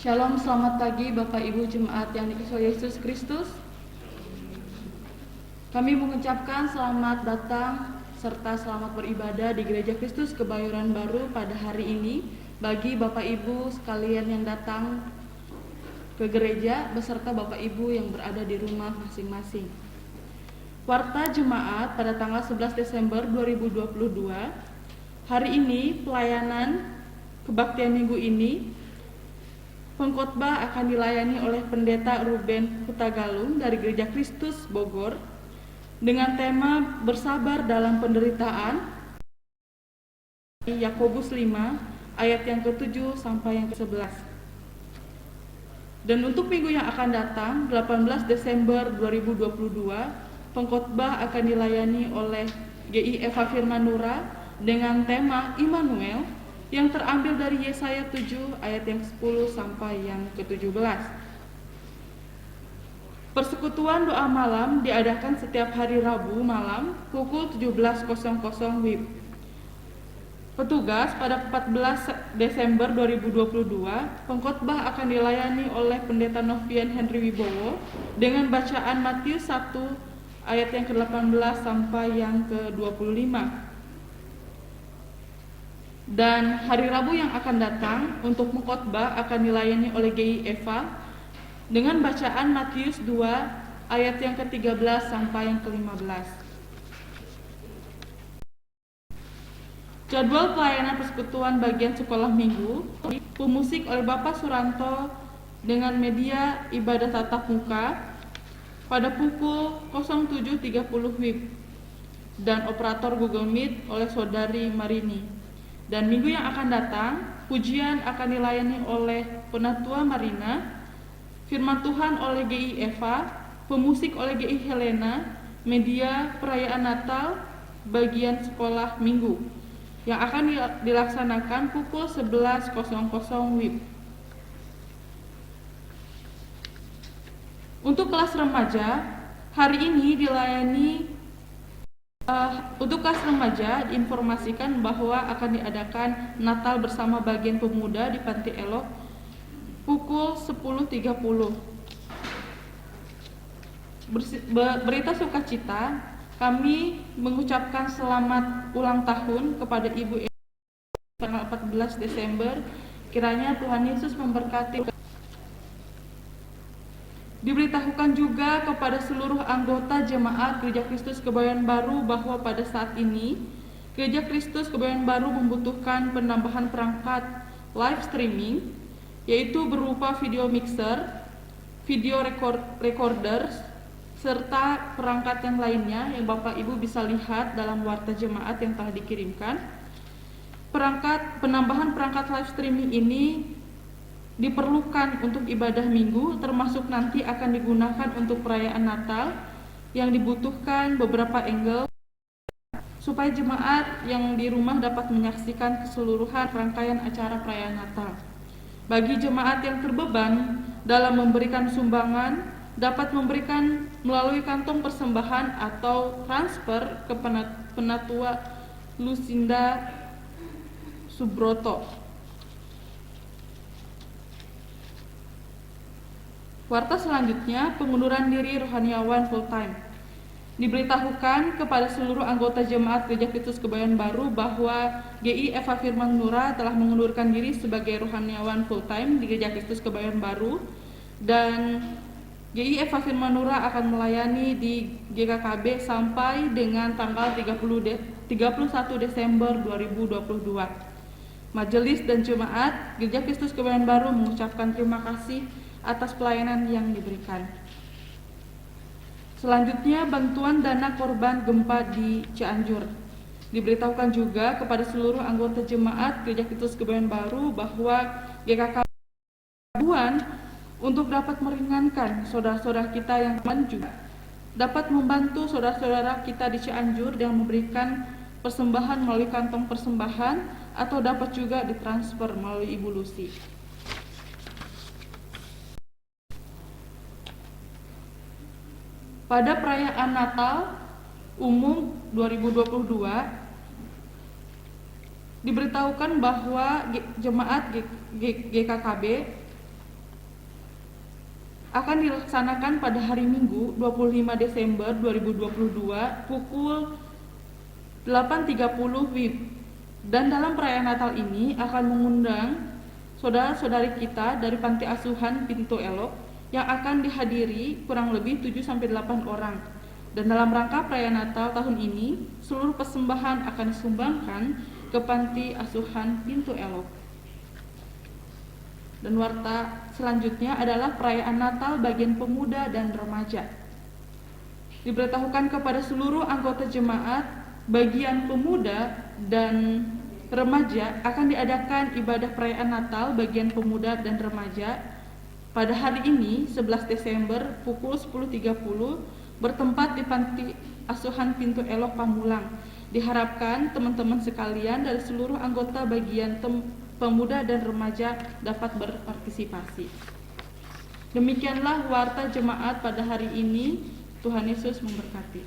Shalom, selamat pagi Bapak Ibu Jemaat yang dikasihi Yesus Kristus. Kami mengucapkan selamat datang serta selamat beribadah di Gereja Kristus Kebayoran Baru pada hari ini bagi Bapak Ibu sekalian yang datang ke gereja beserta Bapak Ibu yang berada di rumah masing-masing. Warta Jemaat pada tanggal 11 Desember 2022. Hari ini pelayanan kebaktian minggu ini pengkhotbah akan dilayani oleh Pendeta Ruben Hutagalung dari Gereja Kristus Bogor dengan tema bersabar dalam penderitaan, Yakobus 5 ayat yang ke-7 sampai yang ke-11. Dan untuk minggu yang akan datang 18 Desember 2022, pengkhotbah akan dilayani oleh GI Eva Firmanura dengan tema Immanuel yang terambil dari Yesaya 7 ayat yang ke-10 sampai yang ke-17. Persekutuan doa malam diadakan setiap hari Rabu malam pukul 17.00 WIB. Petugas pada 14 Desember 2022, pengkhotbah akan dilayani oleh Pendeta Novian Henry Wibowo dengan bacaan Matius 1 ayat yang ke-18 sampai yang ke-25. Dan hari Rabu yang akan datang untuk pengkhotbah akan dilayani oleh GI Eva dengan bacaan Matius 2 ayat yang ke-13 sampai yang ke-15. Jadwal pelayanan persekutuan bagian sekolah minggu pemusik oleh Bapak Suranto dengan media ibadah tatap muka pada pukul 07.30 WIB dan operator Google Meet oleh Saudari Marini. Dan minggu yang akan datang, pujian akan dilayani oleh Penatua Marina, firman Tuhan oleh GI Eva, pemusik oleh GI Helena, media perayaan Natal bagian sekolah minggu yang akan dilaksanakan pukul 11.00 WIB. Untuk kelas remaja, hari ini dilayani untuk kelas remaja diinformasikan bahwa akan diadakan Natal bersama bagian pemuda di Panti Elok pukul 10.30. Berita sukacita, kami mengucapkan selamat ulang tahun kepada Ibu tanggal 14 Desember. Kiranya Tuhan Yesus memberkati. Diberitahukan juga kepada seluruh anggota jemaat Gereja Kristus Kebayoran Baru bahwa pada saat ini Gereja Kristus Kebayoran Baru membutuhkan penambahan perangkat live streaming, yaitu berupa video mixer, video recorder, serta perangkat yang lainnya yang Bapak Ibu bisa lihat dalam warta jemaat yang telah dikirimkan. Penambahan perangkat live streaming ini diperlukan untuk ibadah minggu, termasuk nanti akan digunakan untuk perayaan Natal yang dibutuhkan beberapa angle supaya jemaat yang di rumah dapat menyaksikan keseluruhan rangkaian acara perayaan Natal. Bagi jemaat yang terbeban dalam memberikan sumbangan, dapat memberikan melalui kantong persembahan atau transfer ke Penatua Lucinda Subroto. Warta selanjutnya, pengunduran diri rohaniawan full time. Diberitahukan kepada seluruh anggota jemaat Gereja Kristus Kebayoran Baru bahwa GI Eva Firmanura telah mengundurkan diri sebagai rohaniawan full time di Gereja Kristus Kebayoran Baru, dan GI Eva Firmanura akan melayani di GKKB sampai dengan tanggal 31 Desember 2022. Majelis dan jemaat Gereja Kristus Kebayoran Baru mengucapkan terima kasih atas pelayanan yang diberikan. Selanjutnya, bantuan dana korban gempa di Cianjur. Diberitahukan juga kepada seluruh anggota jemaat Gereja Kristus Kebayoran Baru bahwa GKK bantuan untuk dapat meringankan saudara-saudara kita yang juga dapat membantu saudara-saudara kita di Cianjur dengan memberikan persembahan melalui kantong persembahan atau dapat juga ditransfer melalui Ibu Lucy. Pada perayaan Natal umum 2022, diberitahukan bahwa jemaat GKKB akan dilaksanakan pada hari Minggu 25 Desember 2022 pukul 8.30 WIB. Dan dalam perayaan Natal ini akan mengundang saudara-saudari kita dari Panti Asuhan Pintu Elok yang akan dihadiri kurang lebih 7-8 orang. Dan dalam rangka perayaan Natal tahun ini, seluruh persembahan akan disumbangkan ke Panti Asuhan Pintu Elok. Dan warta selanjutnya adalah perayaan Natal bagian pemuda dan remaja. Diberitahukan kepada seluruh anggota jemaat, bagian pemuda dan remaja akan diadakan ibadah perayaan Natal bagian pemuda dan remaja pada hari ini 11 Desember pukul 10.30 bertempat di Panti Asuhan Pintu Elok Pamulang. Diharapkan teman-teman sekalian dari seluruh anggota bagian pemuda dan remaja dapat berpartisipasi. Demikianlah warta jemaat pada hari ini. Tuhan Yesus memberkati.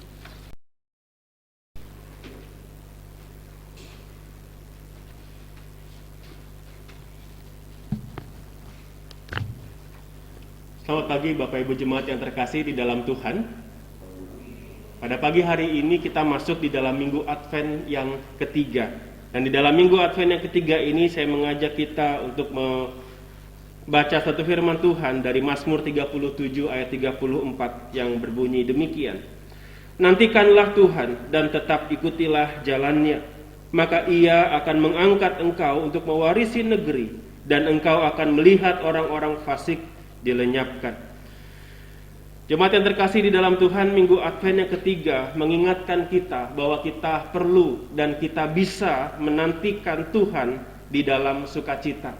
Selamat pagi Bapak Ibu Jemaat yang terkasih di dalam Tuhan. Pada pagi hari ini kita masuk di dalam Minggu Advent yang ketiga. Dan di dalam Minggu Advent yang ketiga ini saya mengajak kita untuk membaca satu firman Tuhan dari Mazmur 37 ayat 34 yang berbunyi demikian. Nantikanlah Tuhan dan tetap ikutilah jalannya, maka Ia akan mengangkat engkau untuk mewarisi negeri, dan engkau akan melihat orang-orang fasik dilenyapkan. Jemaat yang terkasih di dalam Tuhan, Minggu Advent yang ketiga mengingatkan kita bahwa kita perlu dan kita bisa menantikan Tuhan di dalam sukacita.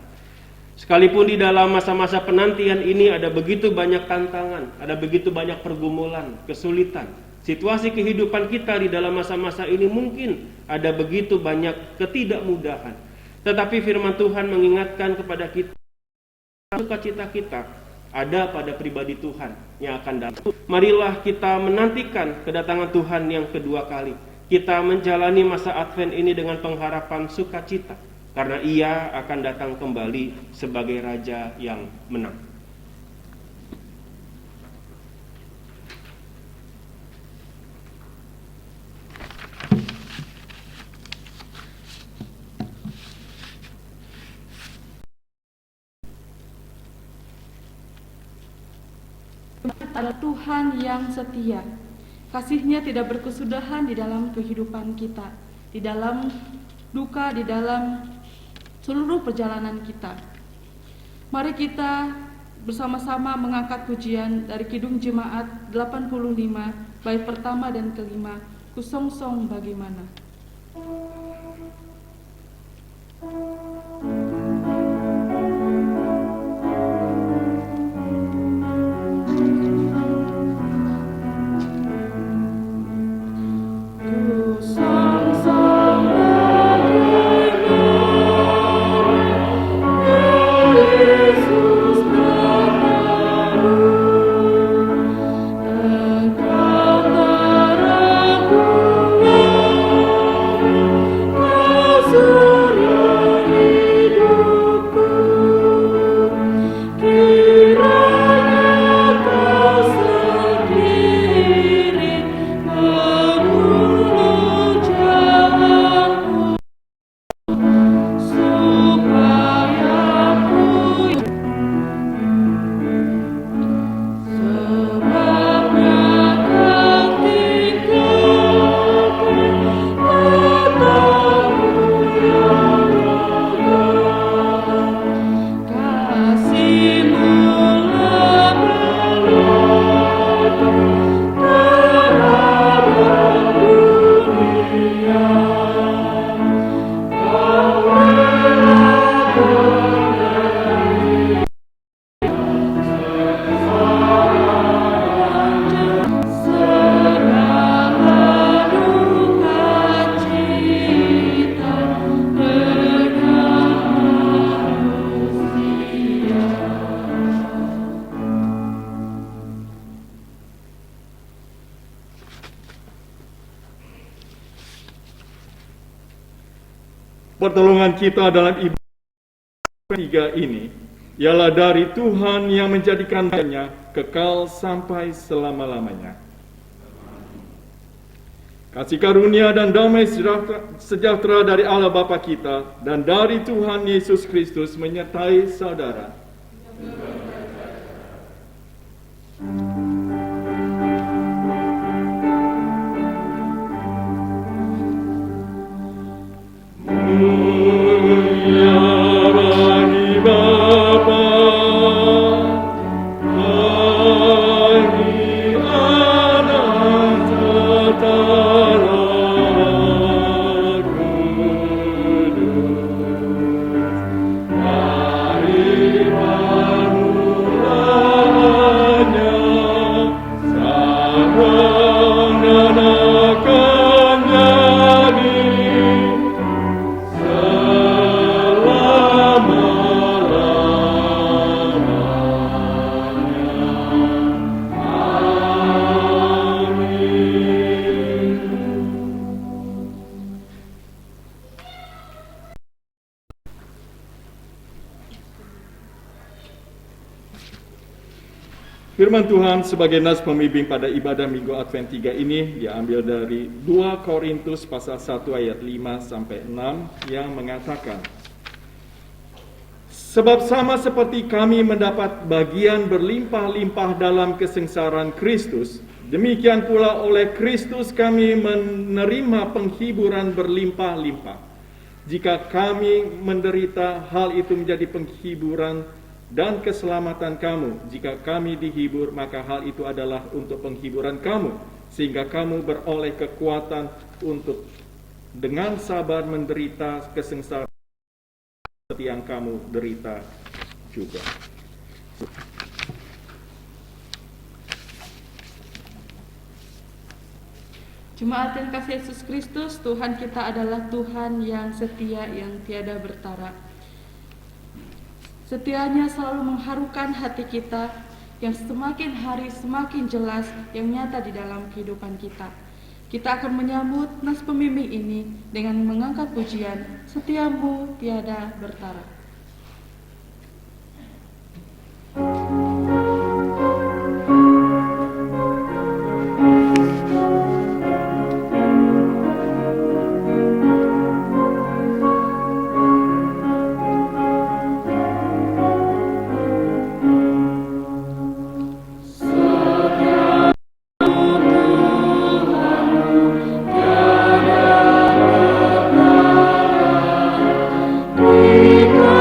Sekalipun di dalam masa-masa penantian ini ada begitu banyak tantangan, ada begitu banyak pergumulan, kesulitan. Situasi kehidupan kita di dalam masa-masa ini mungkin ada begitu banyak ketidakmudahan. Tetapi firman Tuhan mengingatkan kepada kita, sukacita kita ada pada pribadi Tuhan yang akan datang. Marilah kita menantikan kedatangan Tuhan yang kedua kali. Kita menjalani masa Advent ini dengan pengharapan sukacita, karena Ia akan datang kembali sebagai Raja yang menang. Ada Tuhan yang setia. Kasih-Nya tidak berkesudahan di dalam kehidupan kita, di dalam duka, di dalam seluruh perjalanan kita. Mari kita bersama-sama mengangkat pujian dari Kidung Jemaat 85 bait pertama dan kelima, Kusongsong Bagaimana. Pertolongan kita dalam ibadah ketiga ini Ialah dari Tuhan yang menjadikannya kekal sampai selama-lamanya. Kasih karunia dan damai sejahtera dari Allah Bapa kita dan dari Tuhan Yesus Kristus menyertai saudara. Mulia bagi Bapa, bagi Anak serta Roh Kudus, dari permulaan sekarang dan akan jadi Firman Tuhan sebagai nas pembimbing pada ibadah Minggu Advent 3 ini diambil dari 2 Korintus pasal 1 ayat 5 sampai 6 yang mengatakan, sebab sama seperti kami mendapat bagian berlimpah-limpah dalam kesengsaraan Kristus, demikian pula oleh Kristus kami menerima penghiburan berlimpah-limpah. Jika kami menderita, hal itu menjadi penghiburan dan keselamatan kamu. Jika kami dihibur, maka hal itu adalah untuk penghiburan kamu, sehingga kamu beroleh kekuatan untuk dengan sabar menderita kesengsaraan seperti yang kamu derita juga. Jemaat yang kasih Yesus Kristus, Tuhan kita adalah Tuhan yang setia, yang tiada bertara. Setianya selalu mengharukan hati kita, yang semakin hari semakin jelas, yang nyata di dalam kehidupan kita. Kita akan menyambut nas pembimbing ini dengan mengangkat pujian, Setiamu tiada bertara. Kita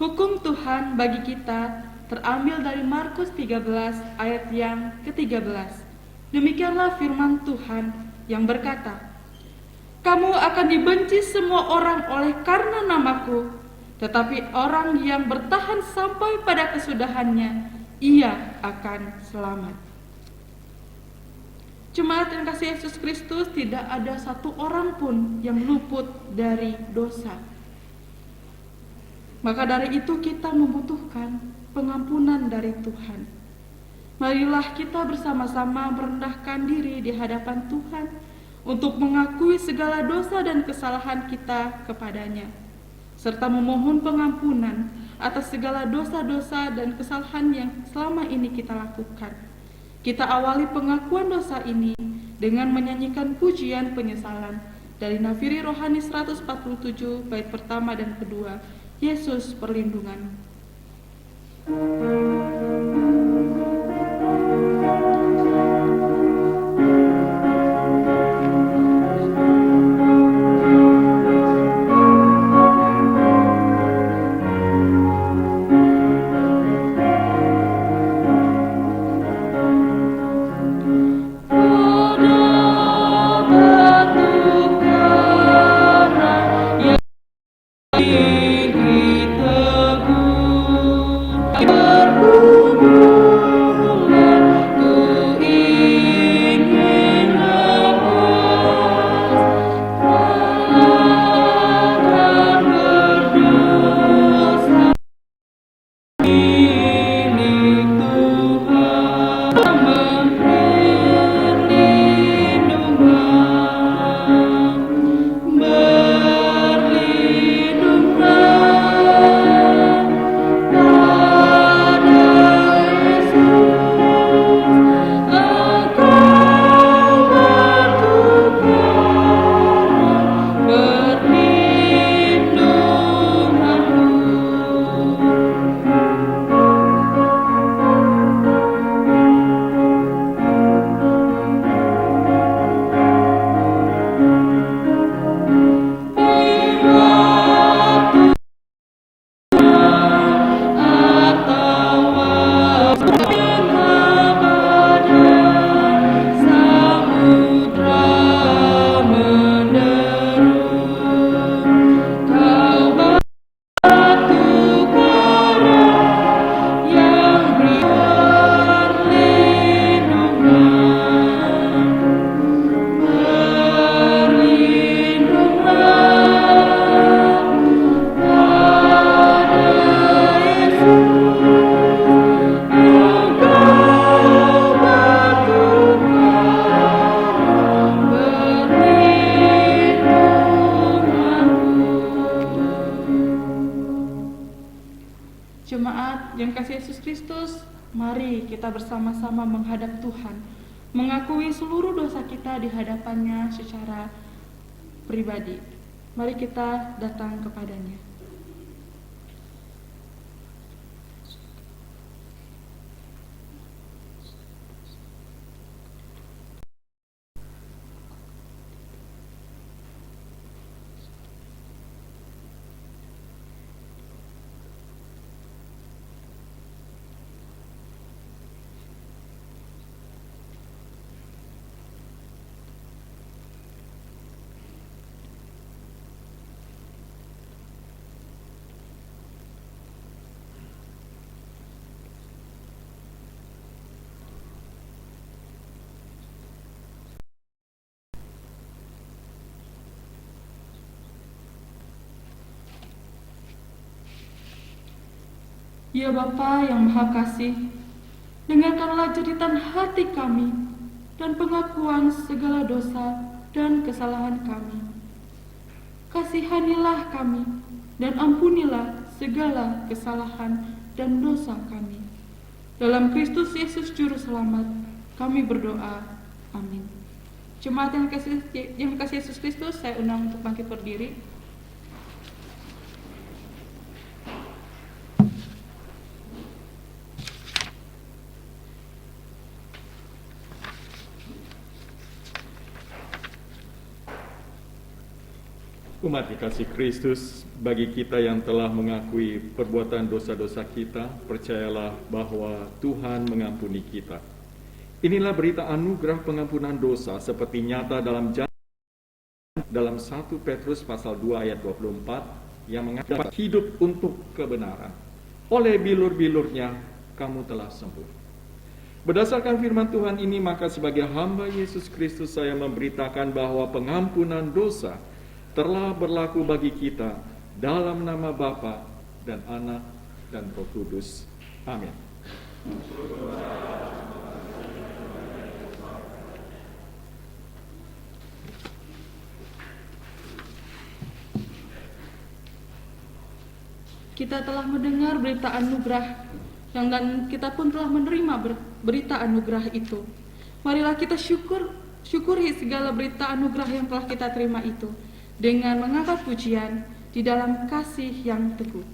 Hukum Tuhan bagi kita terambil dari Markus 13 ayat yang ke-13. Demikianlah firman Tuhan yang berkata, "Kamu akan dibenci semua orang oleh karena namaku, tetapi orang yang bertahan sampai pada kesudahannya, ia akan selamat." Jemaat yang kasih Yesus Kristus, tidak ada satu orang pun yang luput dari dosa. Maka dari itu kita membutuhkan pengampunan dari Tuhan. Marilah kita bersama-sama merendahkan diri di hadapan Tuhan untuk mengakui segala dosa dan kesalahan kita kepadanya, serta memohon pengampunan atas segala dosa-dosa dan kesalahan yang selama ini kita lakukan. Kita awali pengakuan dosa ini dengan menyanyikan pujian penyesalan dari Nafiri Rohani 147 bait pertama dan kedua, Yesus Perlindungan. Jemaat yang kasih Yesus Kristus, mari kita bersama-sama menghadap Tuhan, mengakui seluruh dosa kita di hadapannya secara pribadi. Mari kita datang kepadanya. Ya Bapa yang Maha Kasih, dengarkanlah jeritan hati kami dan pengakuan segala dosa dan kesalahan kami. Kasihanilah kami dan ampunilah segala kesalahan dan dosa kami. Dalam Kristus Yesus Juru Selamat, kami berdoa. Amin. Jemaat yang kasih Yesus Kristus, saya undang untuk bangkit berdiri. Umat dikasih Kristus, bagi kita yang telah mengakui perbuatan dosa-dosa kita, percayalah bahwa Tuhan mengampuni kita. Inilah berita anugerah pengampunan dosa seperti nyata dalam dalam 1 Petrus pasal 2 ayat 24 yang mengatakan hidup untuk kebenaran. Oleh bilur-bilurnya kamu telah sembuh. Berdasarkan firman Tuhan ini, maka sebagai hamba Yesus Kristus saya memberitakan bahwa pengampunan dosa telah berlaku bagi kita dalam nama Bapa dan Anak dan Roh Kudus. Amin. Kita telah mendengar berita anugerah dan kita pun telah menerima berita anugerah itu. Marilah kita syukuri segala berita anugerah yang telah kita terima itu dengan mengangkat pujian di dalam kasih yang teguh.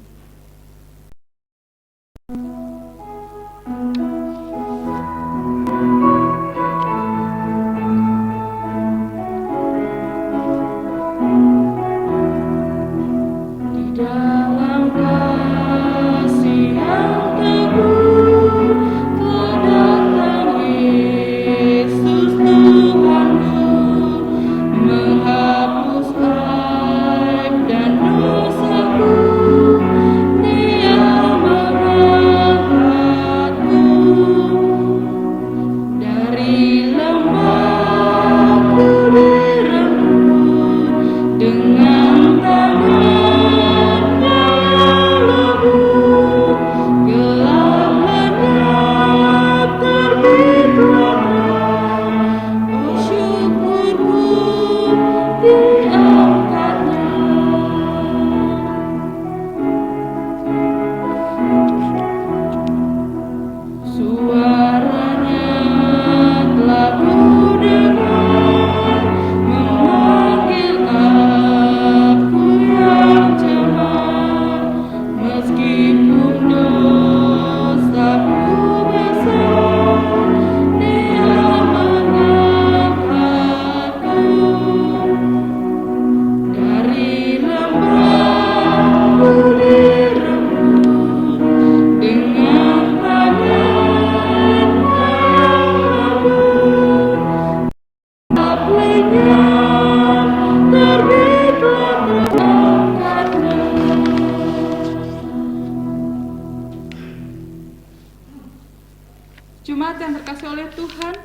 Jemaat yang terkasih oleh Tuhan,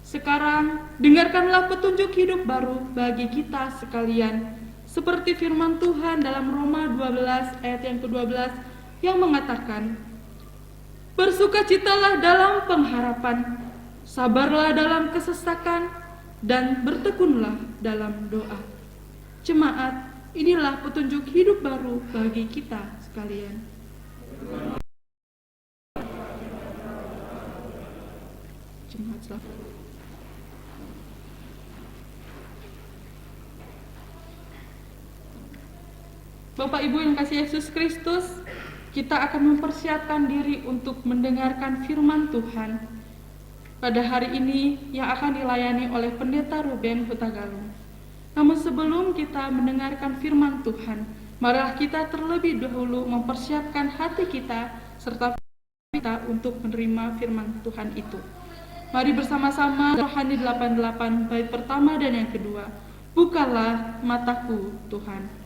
sekarang dengarkanlah petunjuk hidup baru bagi kita sekalian. Seperti firman Tuhan dalam Roma 12 ayat yang ke-12 yang mengatakan, bersukacitalah dalam pengharapan, sabarlah dalam kesesakan, dan bertekunlah dalam doa. Jemaat, inilah petunjuk hidup baru bagi kita sekalian. Jemaat selamat. Bapak Ibu yang kasih Yesus Kristus, kita akan mempersiapkan diri untuk mendengarkan firman Tuhan pada hari ini yang akan dilayani oleh Pendeta Ruben Hutagalung. Namun sebelum kita mendengarkan firman Tuhan, marilah kita terlebih dahulu mempersiapkan hati kita serta kita untuk menerima firman Tuhan itu. Mari bersama-sama Rohani 88 bait pertama dan yang kedua. Bukalah mataku Tuhan.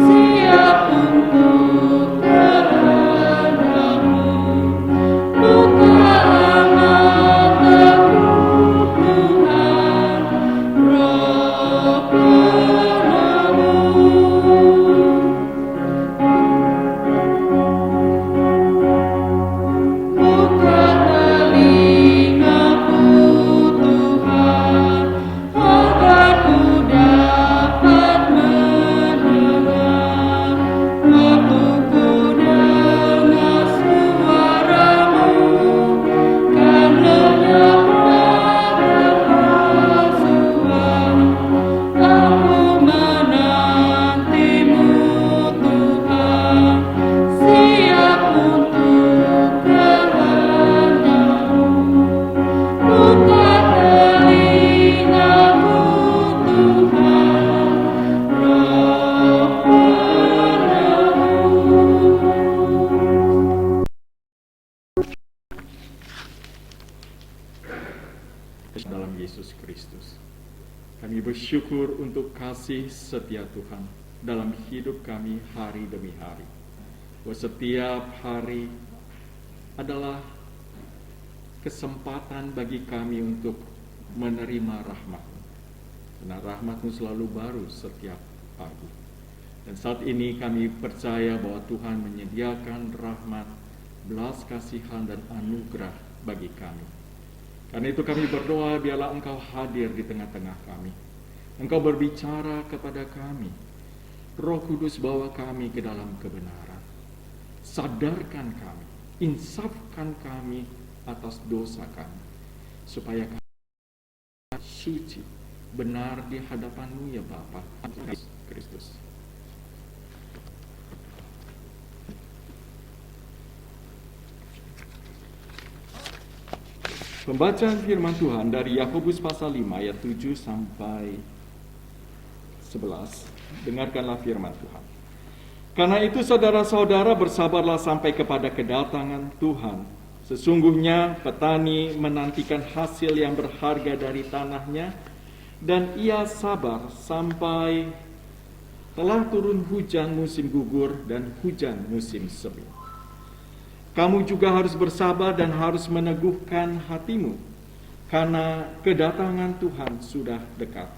Siap untuk kehendak-Mu. dalam Yesus Kristus. Kami bersyukur untuk kasih setia Tuhan dalam hidup kami hari demi hari. Bahwa setiap hari adalah kesempatan bagi kami untuk menerima rahmat-Mu. Karena rahmat-Mu selalu baru setiap pagi. Dan saat ini kami percaya bahwa Tuhan menyediakan rahmat, belas kasihan dan anugerah bagi kami. Karena itu kami berdoa, biarlah Engkau hadir di tengah-tengah kami. Engkau berbicara kepada kami. Roh Kudus bawa kami ke dalam kebenaran. Sadarkan kami, insafkan kami atas dosa kami. Supaya kami suci, benar di hadapan-Mu ya Bapa Kristus. Pembacaan firman Tuhan dari Yakobus pasal 5 ayat 7 sampai 11. Dengarkanlah firman Tuhan. Karena itu saudara-saudara bersabarlah sampai kepada kedatangan Tuhan. Sesungguhnya petani menantikan hasil yang berharga dari tanahnya, dan ia sabar sampai telah turun hujan musim gugur dan hujan musim semi. Kamu juga harus bersabar dan harus meneguhkan hatimu, karena kedatangan Tuhan sudah dekat.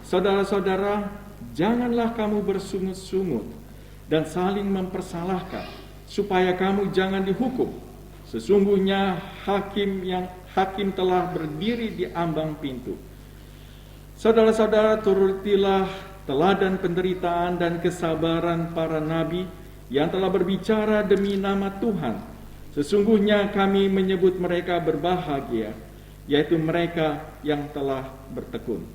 Saudara-saudara, janganlah kamu bersungut-sungut dan saling mempersalahkan, supaya kamu jangan dihukum. Sesungguhnya hakim telah berdiri di ambang pintu. Saudara-saudara, turutilah teladan penderitaan dan kesabaran para nabi yang telah berbicara demi nama Tuhan. Sesungguhnya kami menyebut mereka berbahagia, yaitu mereka yang telah bertekun.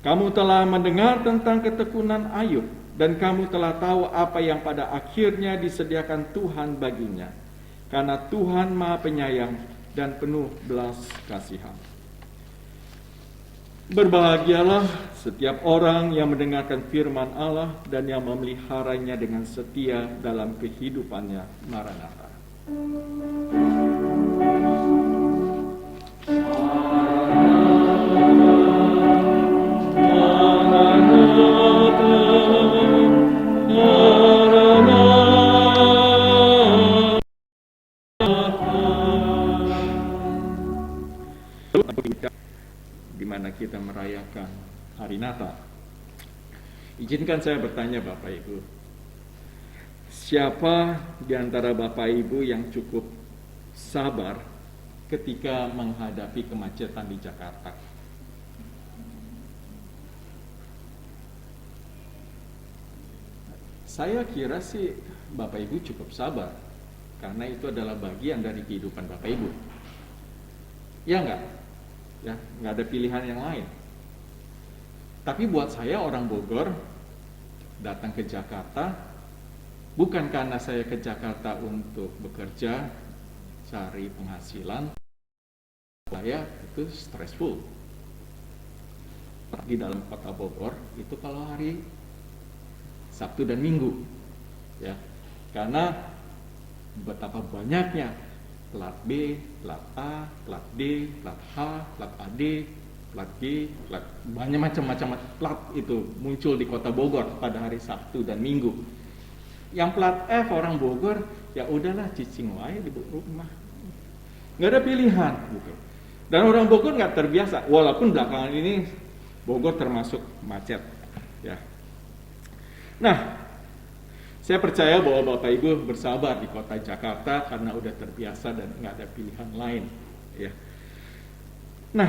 Kamu telah mendengar tentang ketekunan Ayub, dan kamu telah tahu apa yang pada akhirnya disediakan Tuhan baginya. Karena Tuhan Maha Penyayang dan penuh belas kasihan. Berbahagialah setiap orang yang mendengarkan firman Allah dan yang memeliharanya dengan setia dalam kehidupannya. Maranatha. Di mana kita merayakan hari Natal. Izinkan saya bertanya Bapak Ibu, siapa di antara Bapak Ibu yang cukup sabar ketika menghadapi kemacetan di Jakarta? Saya kira sih Bapak Ibu cukup sabar, karena itu adalah bagian dari kehidupan Bapak Ibu. Ya enggak? Ya, nggak ada pilihan yang lain. Tapi buat saya orang Bogor datang ke Jakarta bukan karena saya ke Jakarta untuk bekerja, cari penghasilan. Saya itu stressful. Di dalam kota Bogor itu kalau hari Sabtu dan Minggu, ya, karena betapa banyaknya plat B, plat A, plat D, plat H, plat AD, plat G, plat, banyak macam-macam plat itu muncul di kota Bogor pada hari Sabtu dan Minggu. Yang plat F orang Bogor, ya udahlah cicing wae di rumah. Nggak ada pilihan gitu. Dan orang Bogor nggak terbiasa, walaupun belakangan ini Bogor termasuk macet, ya. Nah, saya percaya bahwa Bapak Ibu bersabar di kota Jakarta karena udah terbiasa dan nggak ada pilihan lain, ya. Nah,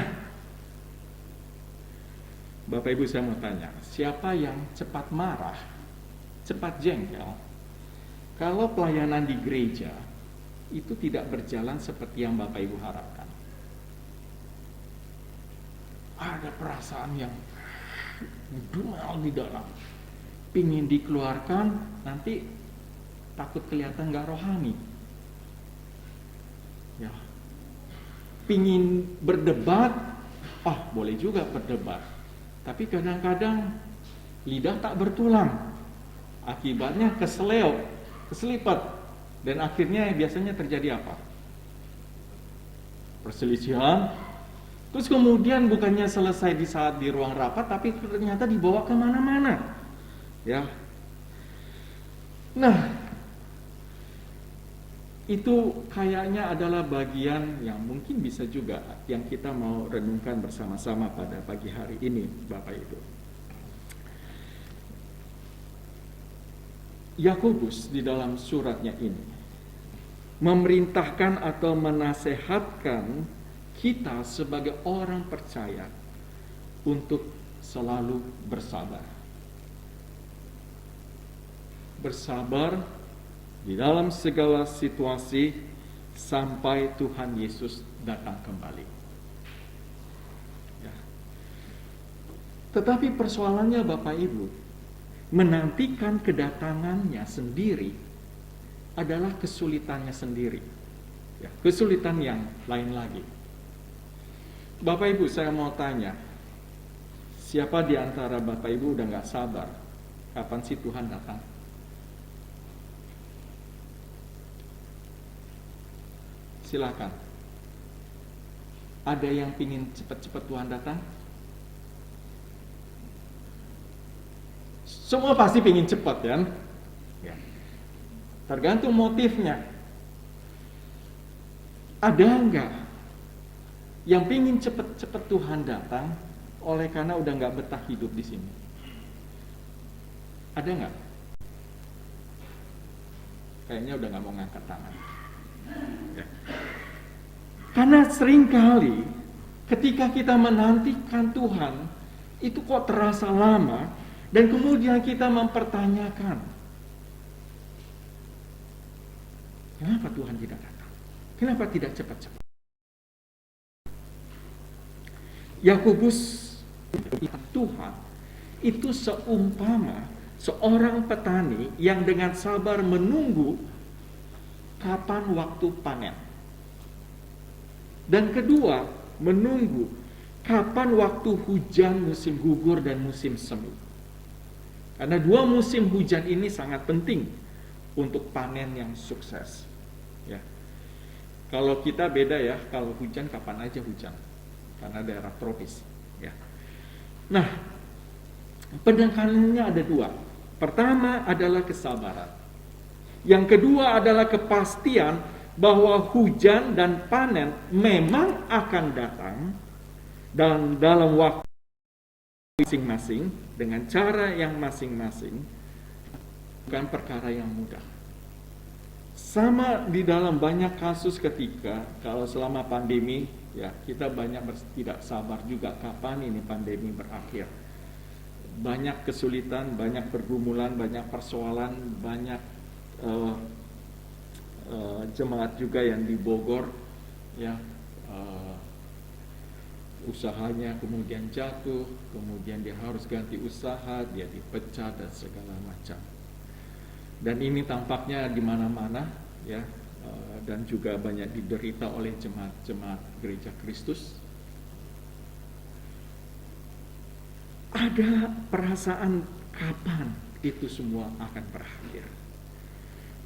Bapak Ibu saya mau tanya, siapa yang cepat marah, cepat jengkel, kalau pelayanan di gereja itu tidak berjalan seperti yang Bapak Ibu harapkan? Ada perasaan yang ngedumel di dalam, pingin dikeluarkan, nanti takut kelihatan gak rohani. Ya. Pingin berdebat, boleh juga berdebat. Tapi kadang-kadang lidah tak bertulang. Akibatnya keseleo, keselipat. Dan akhirnya biasanya terjadi apa? Perselisihan, Terus kemudian bukannya selesai di saat di ruang rapat, tapi ternyata dibawa kemana-mana. Ya. Nah, itu kayaknya adalah bagian yang mungkin bisa juga yang kita mau renungkan bersama-sama pada pagi hari ini, Bapak Ibu. Yakobus di dalam suratnya ini memerintahkan atau menasehatkan kita sebagai orang percaya untuk selalu bersabar. Bersabar di dalam segala situasi sampai Tuhan Yesus datang kembali. Ya. Tetapi persoalannya Bapak Ibu, menantikan kedatangannya sendiri adalah kesulitannya sendiri. Ya, kesulitan yang lain lagi. Bapak Ibu, saya mau tanya, siapa di antara Bapak Ibu udah gak sabar kapan sih Tuhan datang? Silakan. Ada yang pingin cepat-cepat Tuhan datang? Semua pasti pingin cepat kan? Ya. Tergantung motifnya. Ada enggak yang pingin cepat-cepat Tuhan datang oleh karena udah enggak betah hidup di sini? Ada enggak? Kayaknya udah enggak mau ngangkat tangan. Ya. Karena seringkali ketika kita menantikan Tuhan itu kok terasa lama dan kemudian kita mempertanyakan, kenapa Tuhan tidak datang? Kenapa tidak cepat-cepat? Yakobus, Tuhan itu seumpama seorang petani yang dengan sabar menunggu kapan waktu panen. Dan kedua, menunggu kapan waktu hujan, musim gugur dan musim semi. Karena dua musim hujan ini sangat penting untuk panen yang sukses. Ya. Kalau kita beda ya, kalau hujan kapan aja hujan. Karena daerah tropis. Ya. Nah, penekanannya ada dua. Pertama adalah kesabaran. Yang kedua adalah kepastian bahwa hujan dan panen memang akan datang dan dalam waktu masing-masing dengan cara yang masing-masing, bukan perkara yang mudah. Sama di dalam banyak kasus ketika kalau selama pandemi ya kita banyak tidak sabar juga kapan ini pandemi berakhir. Banyak kesulitan, banyak pergumulan, banyak persoalan, banyak jemaat juga yang di Bogor ya usahanya kemudian jatuh, kemudian dia harus ganti usaha, dia dipecat dan segala macam. Dan ini tampaknya di mana-mana ya, dan juga banyak diderita oleh jemaat-jemaat Gereja Kristus. Ada perasaan kapan itu semua akan berakhir.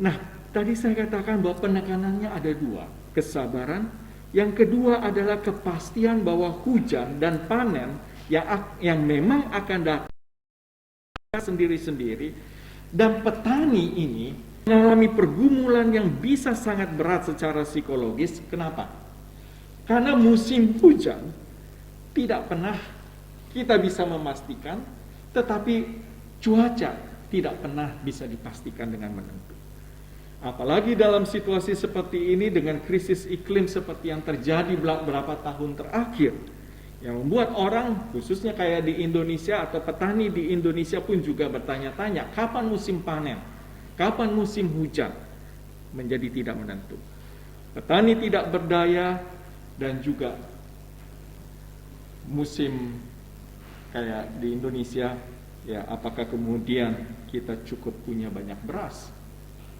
Nah, tadi saya katakan bahwa penekanannya ada dua, kesabaran. Yang kedua adalah kepastian bahwa hujan dan panen yang memang akan datang sendiri-sendiri. Dan petani ini mengalami pergumulan yang bisa sangat berat secara psikologis. Kenapa? Karena musim hujan tidak pernah kita bisa memastikan, tetapi cuaca tidak pernah bisa dipastikan dengan menentu. Apalagi dalam situasi seperti ini dengan krisis iklim seperti yang terjadi beberapa tahun terakhir, yang membuat orang khususnya kayak di Indonesia atau petani di Indonesia pun juga bertanya-tanya kapan musim panen, kapan musim hujan, menjadi tidak menentu. Petani tidak berdaya dan juga musim kayak di Indonesia ya, apakah kemudian kita cukup punya banyak beras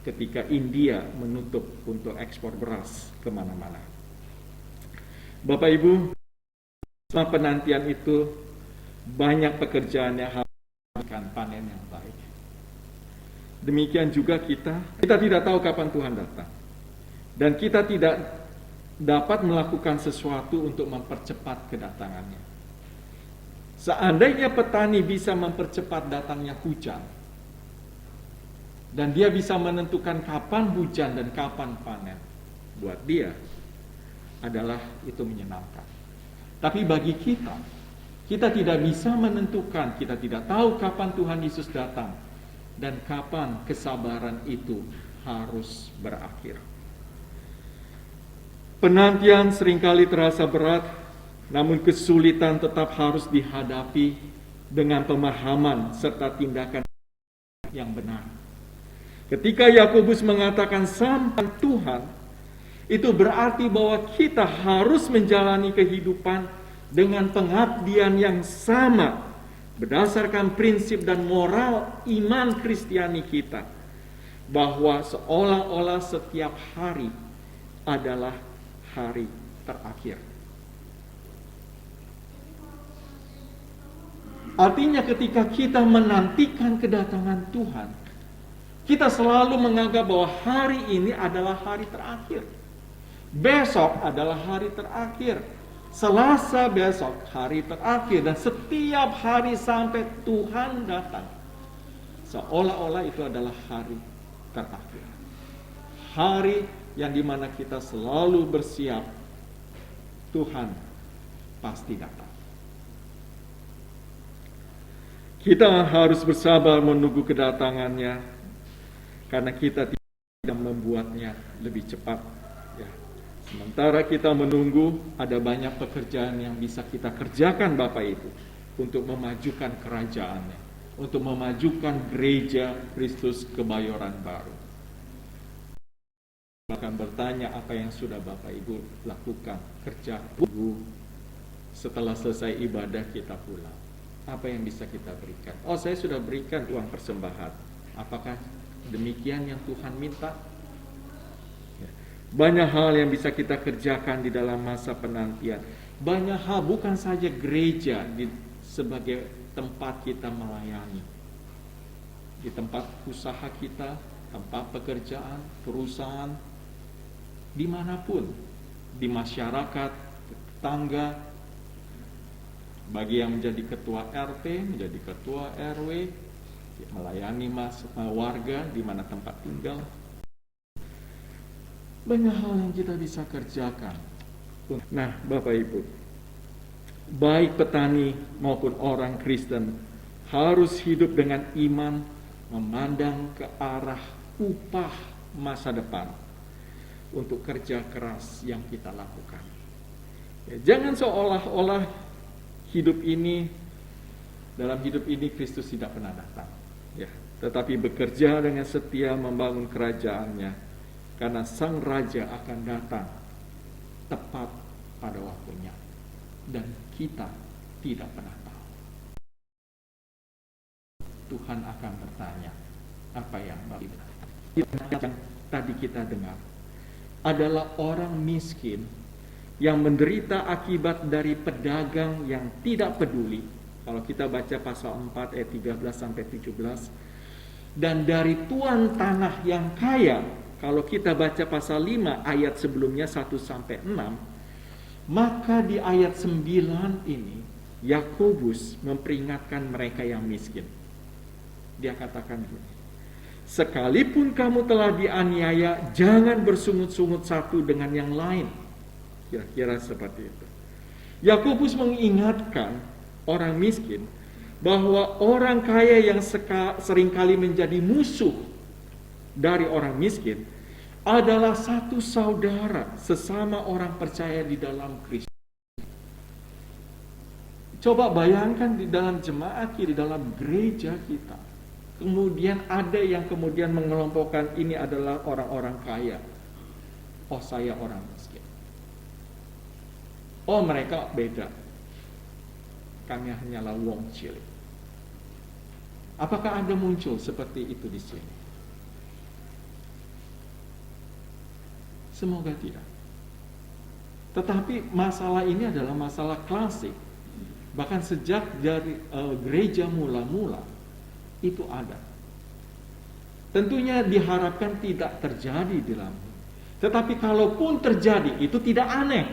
ketika India menutup untuk ekspor beras kemana-mana. Bapak Ibu, selama penantian itu banyak pekerjaan yang harus dilakukan, panen yang baik. Demikian juga kita tidak tahu kapan Tuhan datang. Dan kita tidak dapat melakukan sesuatu untuk mempercepat kedatangannya. Seandainya petani bisa mempercepat datangnya hujan, dan dia bisa menentukan kapan hujan dan kapan panen, buat dia adalah itu menyenangkan. Tapi bagi kita tidak bisa menentukan, kita tidak tahu kapan Tuhan Yesus datang dan kapan kesabaran itu harus berakhir. Penantian seringkali terasa berat, namun kesulitan tetap harus dihadapi dengan pemahaman serta tindakan yang benar. Ketika Yakobus mengatakan sampai Tuhan, itu berarti bahwa kita harus menjalani kehidupan dengan pengabdian yang sama berdasarkan prinsip dan moral iman Kristiani kita, bahwa seolah-olah setiap hari adalah hari terakhir. Artinya ketika kita menantikan kedatangan Tuhan, kita selalu menganggap bahwa hari ini adalah hari terakhir. Besok adalah hari terakhir. Selasa besok hari terakhir, dan setiap hari sampai Tuhan datang, seolah-olah itu adalah hari terakhir. Hari yang dimana kita selalu bersiap, Tuhan pasti datang. Kita harus bersabar menunggu kedatangannya, karena kita tidak membuatnya lebih cepat. Ya. Sementara kita menunggu, ada banyak pekerjaan yang bisa kita kerjakan Bapak Ibu, untuk memajukan kerajaannya, untuk memajukan gereja Kristus Kebayoran Baru. Bahkan bertanya apa yang sudah Bapak Ibu lakukan, kerja setelah selesai ibadah kita pulang. Apa yang bisa kita berikan? Oh, saya sudah berikan uang persembahan. Apakah demikian yang Tuhan minta? Banyak hal yang bisa kita kerjakan di dalam masa penantian. Banyak hal, bukan saja gereja sebagai tempat kita melayani. Di tempat usaha kita, tempat pekerjaan, perusahaan, dimanapun, di masyarakat, tetangga, bagi yang menjadi ketua RT, menjadi ketua RW, melayani warga di mana tempat tinggal. Banyak hal yang kita bisa kerjakan. Nah, Bapak Ibu, baik petani maupun orang Kristen harus hidup dengan iman, memandang ke arah upah masa depan untuk kerja keras yang kita lakukan. Ya, jangan seolah-olah dalam hidup ini Kristus tidak pernah datang, ya, tetapi bekerja dengan setia membangun kerajaannya, karena Sang Raja akan datang tepat pada waktunya, dan kita tidak pernah tahu. Tuhan akan bertanya, apa yang tadi kita dengar adalah orang miskin yang menderita akibat dari pedagang yang tidak peduli. Kalau kita baca pasal 4 ayat 13 sampai 17, dan dari tuan tanah yang kaya, kalau kita baca pasal 5 ayat sebelumnya 1 sampai 6, maka di ayat 9 ini Yakobus memperingatkan mereka yang miskin. Dia katakan gini, sekalipun kamu telah dianiaya, jangan bersungut-sungut satu dengan yang lain. Kira-kira seperti itu. Yakobus mengingatkan orang miskin bahwa orang kaya yang seringkali menjadi musuh dari orang miskin adalah satu saudara sesama orang percaya di dalam Kristus. Coba bayangkan di dalam jemaat kita, di dalam gereja kita, kemudian ada yang kemudian mengelompokkan ini adalah orang-orang kaya. Oh, saya orang miskin. Oh, mereka beda. Kami hanyalah wong cilik. Apakah Anda muncul seperti itu di sini? Semoga tidak. Tetapi masalah ini adalah masalah klasik. Bahkan sejak dari gereja mula-mula itu ada. Tentunya diharapkan tidak terjadi di dalam. Tetapi kalaupun terjadi, itu tidak aneh.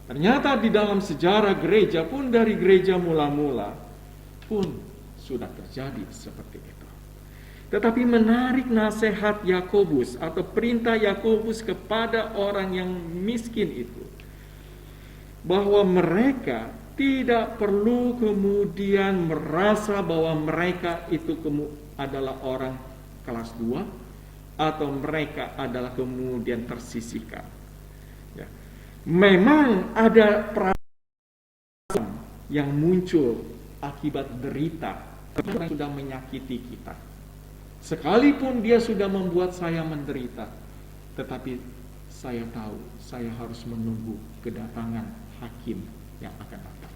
Ternyata di dalam sejarah gereja pun, dari gereja mula-mula pun sudah terjadi seperti itu. Tetapi menarik nasihat Yakobus atau perintah Yakobus kepada orang yang miskin itu, bahwa mereka tidak perlu kemudian merasa bahwa mereka itu adalah orang kelas 2 atau mereka adalah kemudian tersisihkan. Ya. Memang ada perasaan yang muncul akibat derita yang sudah menyakiti kita. Sekalipun dia sudah membuat saya menderita, tetapi saya tahu saya harus menunggu kedatangan hakim yang akan datang.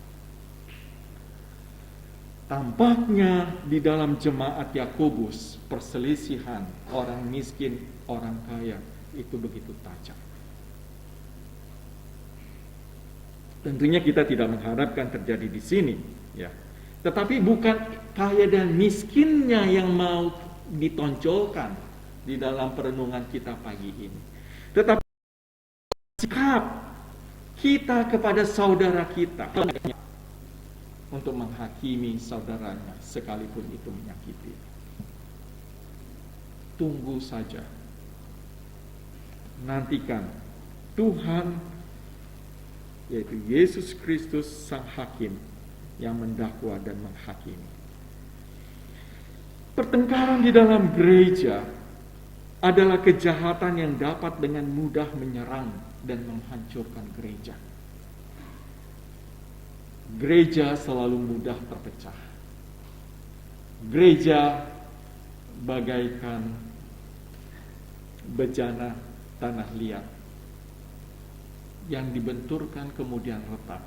Tampaknya di dalam jemaat Yakobus, perselisihan orang miskin, orang kaya itu begitu tajam. Tentunya kita tidak mengharapkan terjadi di sini, ya. Tetapi bukan kaya dan miskinnya yang mau ditonjolkan di dalam perenungan kita pagi ini, tetapi sikap kita kepada saudara kita untuk menghakimi saudaranya sekalipun itu menyakiti. Tunggu saja, nantikan Tuhan, yaitu Yesus Kristus Sang Hakim, yang mendakwa dan menghakimi. Pertengkaran di dalam gereja adalah kejahatan yang dapat dengan mudah menyerang dan menghancurkan gereja. Gereja selalu mudah terpecah. Gereja bagaikan bejana tanah liat yang dibenturkan kemudian retak,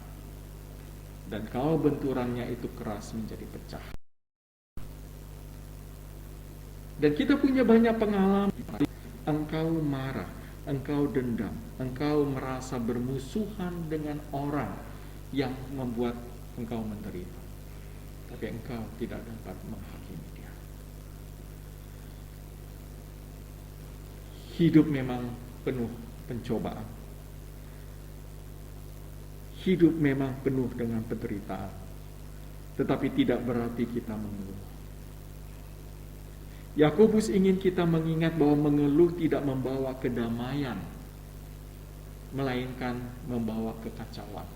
dan kalau benturannya itu keras menjadi pecah. Dan kita punya banyak pengalaman. Engkau marah, engkau dendam, engkau merasa bermusuhan dengan orang yang membuat engkau menderita, tapi engkau tidak dapat menghakimi dia. Hidup memang penuh pencobaan. Hidup memang penuh dengan penderitaan, tetapi tidak berarti kita mengeluh. Yakobus ingin kita mengingat bahwa mengeluh tidak membawa kedamaian, melainkan membawa kekacauan.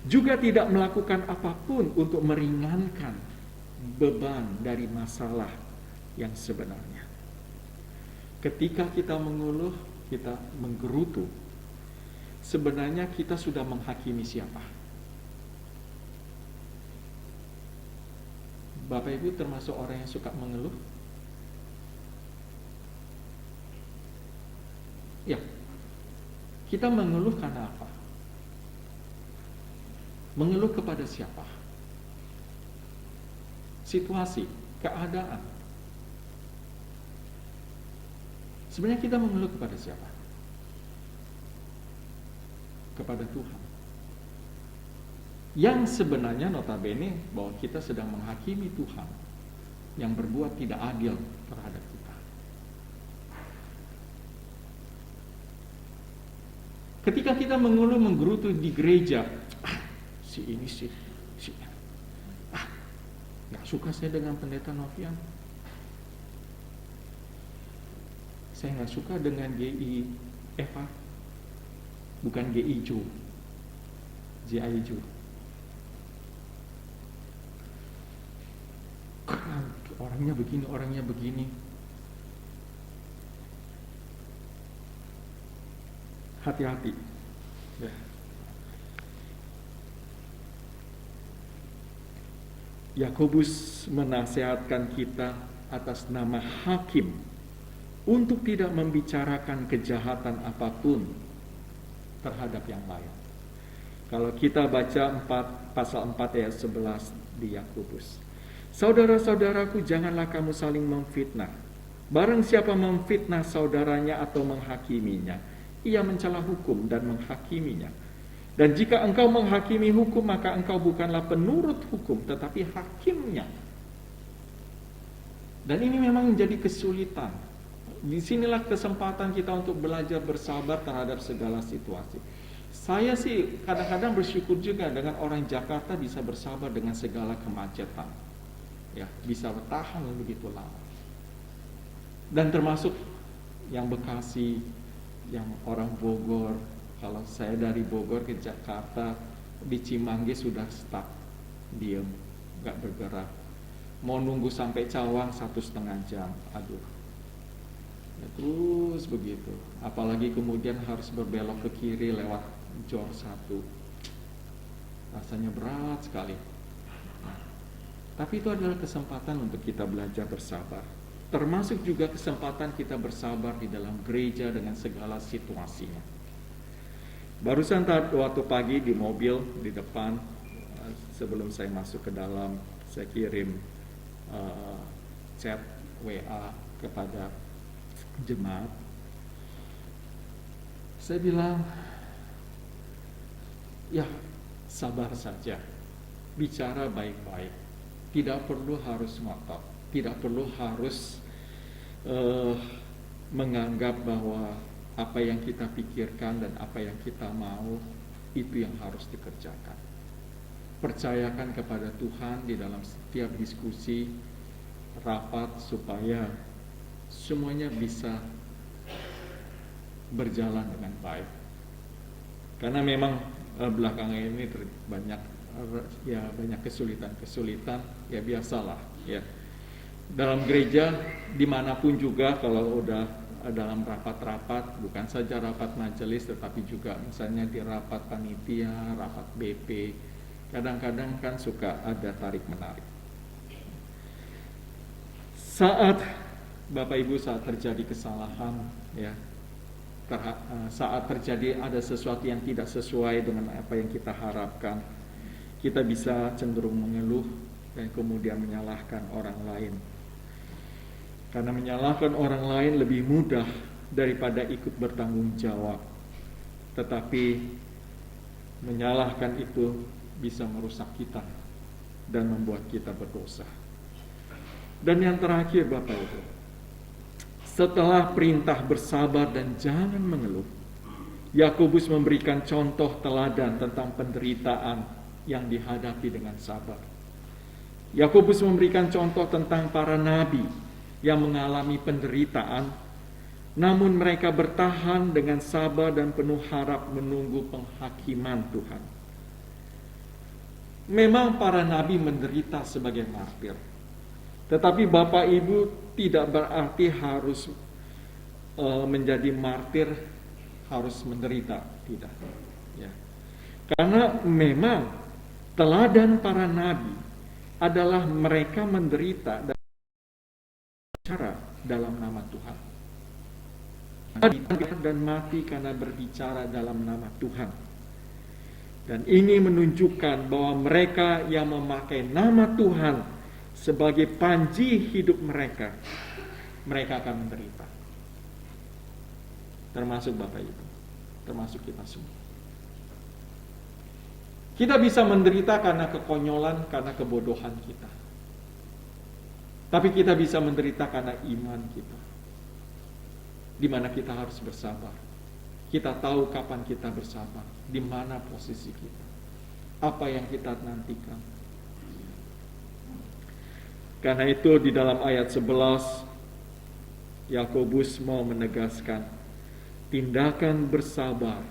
Juga tidak melakukan apapun untuk meringankan beban dari masalah yang sebenarnya. Ketika kita mengeluh, kita menggerutu, sebenarnya kita sudah menghakimi siapa? Bapak Ibu termasuk orang yang suka mengeluh? Ya. Kita mengeluh karena apa? Mengeluh kepada siapa? Situasi, keadaan. Sebenarnya kita mengeluh kepada siapa? Kepada Tuhan. Yang sebenarnya notabene bahwa kita sedang menghakimi Tuhan yang berbuat tidak adil terhadap kita. Ketika kita mengeluh menggerutu di gereja, si ini sih, nggak suka saya dengan pendeta Novian. Saya nggak suka dengan GI Eva, bukan GI Jo, GI Jo. Orangnya begini. Hati-hati. Ya. Yakobus menasihatkan kita atas nama hakim untuk tidak membicarakan kejahatan apapun terhadap yang lain. Kalau kita baca pasal 4 ayat 11 di Yakobus. Saudara-saudaraku, janganlah kamu saling memfitnah. Barang siapa memfitnah saudaranya atau menghakiminya, ia mencela hukum dan menghakiminya. Dan jika engkau menghakimi hukum, maka engkau bukanlah penurut hukum, tetapi hakimnya. Dan ini memang menjadi kesulitan. Disinilah kesempatan kita untuk belajar bersabar terhadap segala situasi. Saya sih kadang-kadang bersyukur juga dengan orang Jakarta bisa bersabar dengan segala kemacetan. Ya, bisa bertahan begitu lama. Dan termasuk yang Bekasi, yang orang Bogor. Kalau saya dari Bogor ke Jakarta, di Cimanggi sudah stuck, diem, nggak bergerak. Mau nunggu sampai Cawang 1,5 jam, aduh. Ya, terus begitu. Apalagi kemudian harus berbelok ke kiri lewat Jor 1. Rasanya berat sekali. Nah, tapi itu adalah kesempatan untuk kita belajar bersabar. Termasuk juga kesempatan kita bersabar di dalam gereja dengan segala situasinya. Barusan waktu pagi di mobil di depan, sebelum saya masuk ke dalam, saya kirim chat WA kepada jemaat. Saya bilang, ya sabar saja, bicara baik-baik, tidak perlu harus ngotot, tidak perlu harus menganggap bahwa apa yang kita pikirkan dan apa yang kita mau itu yang harus dikerjakan. Percayakan kepada Tuhan di dalam setiap diskusi, rapat, supaya semuanya bisa berjalan dengan baik. Karena memang belakangan ini banyak kesulitan, ya biasalah ya. Dalam gereja dimanapun juga, kalau udah dalam rapat-rapat, bukan saja rapat majelis tetapi juga misalnya di rapat panitia, rapat BP, kadang-kadang kan suka ada tarik-menarik. Saat Bapak Ibu, saat terjadi kesalahan, ya, saat terjadi ada sesuatu yang tidak sesuai dengan apa yang kita harapkan, kita bisa cenderung mengeluh dan kemudian menyalahkan orang lain. Karena menyalahkan orang lain lebih mudah daripada ikut bertanggung jawab. Tetapi menyalahkan itu bisa merusak kita dan membuat kita berdosa. Dan yang terakhir Bapak Ibu, setelah perintah bersabar dan jangan mengeluh, Yakobus memberikan contoh teladan tentang penderitaan yang dihadapi dengan sabar. Yakobus memberikan contoh tentang para nabi yang mengalami penderitaan, namun mereka bertahan dengan sabar dan penuh harap menunggu penghakiman Tuhan. Memang para nabi menderita sebagai martir, tetapi Bapak Ibu tidak berarti harus menjadi martir harus menderita, tidak. Ya. Karena memang teladan para nabi adalah mereka menderita dan cara dalam nama Tuhan. Dan mati karena berbicara dalam nama Tuhan. Dan ini menunjukkan bahwa mereka yang memakai nama Tuhan sebagai panji hidup mereka, mereka akan menderita. Termasuk Bapak Ibu, termasuk kita semua. Kita bisa menderita karena kekonyolan, karena kebodohan kita. Tapi kita bisa menderita karena iman kita, di mana kita harus bersabar. Kita tahu kapan kita bersabar, di mana posisi kita, apa yang kita nantikan. Karena itu di dalam ayat 11, Yakobus mau menegaskan, tindakan bersabar,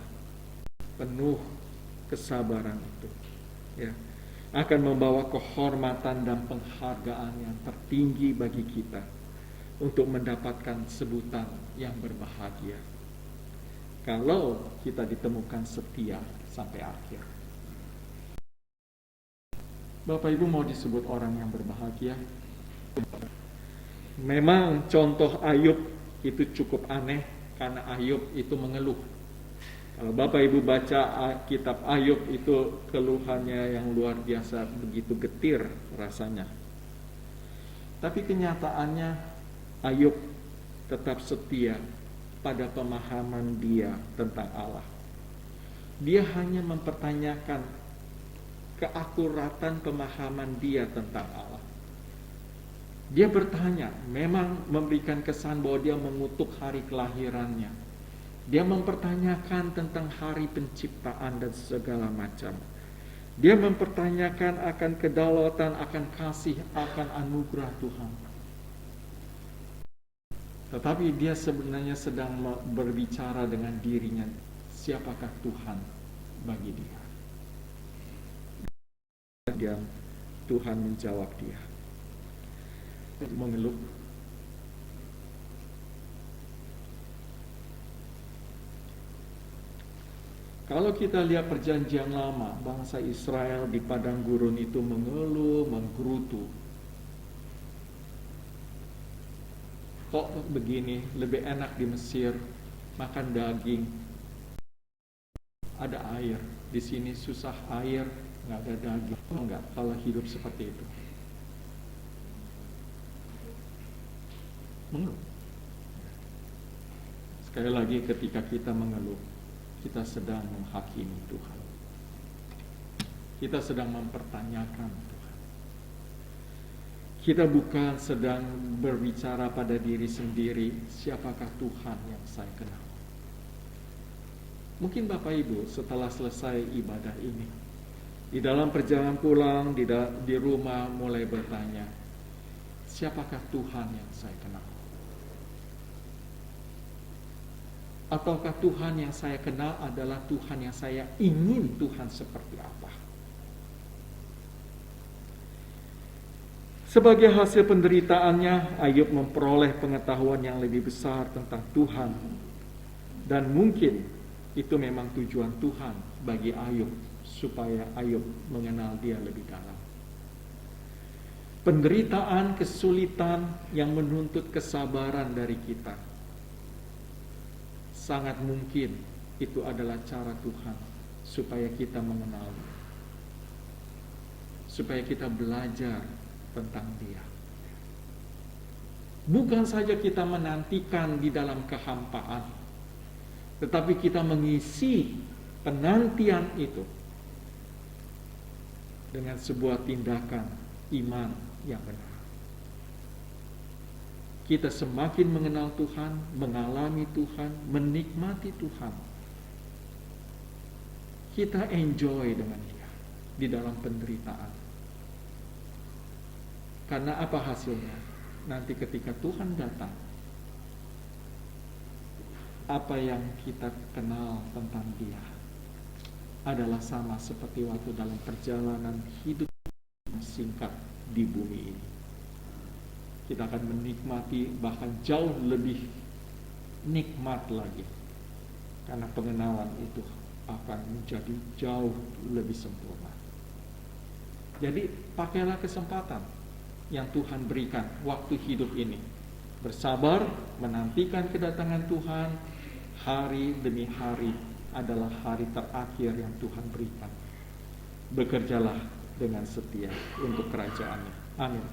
penuh kesabaran itu, ya, akan membawa kehormatan dan penghargaan yang tertinggi bagi kita untuk mendapatkan sebutan yang berbahagia. Kalau kita ditemukan setia sampai akhir. Bapak Ibu mau disebut orang yang berbahagia? Memang contoh Ayub itu cukup aneh karena Ayub itu mengeluh. Kalau Bapak Ibu baca kitab Ayub itu keluhannya yang luar biasa, begitu getir rasanya. Tapi kenyataannya Ayub tetap setia pada pemahaman dia tentang Allah. Dia hanya mempertanyakan keakuratan pemahaman dia tentang Allah. Dia bertanya, memang memberikan kesan bahwa dia mengutuk hari kelahirannya. Dia mempertanyakan tentang hari penciptaan dan segala macam. Dia mempertanyakan akan kedaulatan, akan kasih, akan anugerah Tuhan. Tetapi dia sebenarnya sedang berbicara dengan dirinya, siapakah Tuhan bagi dia? Tuhan menjawab dia. Mengeluh. Kalau kita lihat perjanjian lama, bangsa Israel di padang gurun itu mengeluh, menggerutu. Kok begini, lebih enak di Mesir, makan daging, ada air. Di sini susah air, nggak ada daging. Enggak, kalau hidup seperti itu. Mengeluh. Sekali lagi ketika kita mengeluh, kita sedang menghakimi Tuhan. Kita sedang mempertanyakan Tuhan. Kita bukan sedang berbicara pada diri sendiri, siapakah Tuhan yang saya kenal. Mungkin Bapak Ibu setelah selesai ibadah ini, di dalam perjalanan pulang, di rumah mulai bertanya, siapakah Tuhan yang saya kenal? Ataukah Tuhan yang saya kenal adalah Tuhan yang saya ingin Tuhan seperti apa? Sebagai hasil penderitaannya, Ayub memperoleh pengetahuan yang lebih besar tentang Tuhan. Dan mungkin itu memang tujuan Tuhan bagi Ayub, supaya Ayub mengenal Dia lebih dalam. Penderitaan, kesulitan yang menuntut kesabaran dari kita, sangat mungkin itu adalah cara Tuhan supaya kita mengenal Dia, supaya kita belajar tentang Dia. Bukan saja kita menantikan di dalam kehampaan, tetapi kita mengisi penantian itu dengan sebuah tindakan iman yang benar. Kita semakin mengenal Tuhan, mengalami Tuhan, menikmati Tuhan. Kita enjoy dengan Dia di dalam penderitaan. Karena apa hasilnya? Nanti ketika Tuhan datang, apa yang kita kenal tentang Dia adalah sama seperti waktu dalam perjalanan hidup singkat di bumi ini. Kita akan menikmati bahkan jauh lebih nikmat lagi, karena pengenalan itu akan menjadi jauh lebih sempurna. Jadi pakailah kesempatan yang Tuhan berikan waktu hidup ini, bersabar menantikan kedatangan Tuhan. Hari demi hari adalah hari terakhir yang Tuhan berikan. Bekerjalah dengan setia untuk kerajaan-Nya. Amin.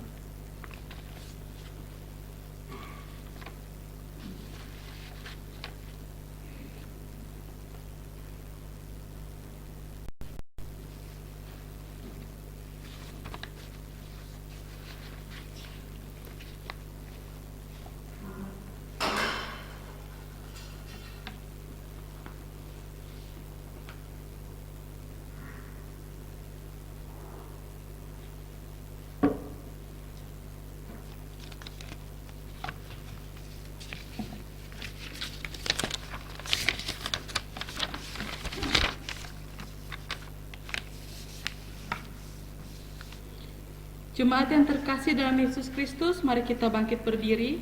Jemaat yang terkasih dalam Yesus Kristus, mari kita bangkit berdiri.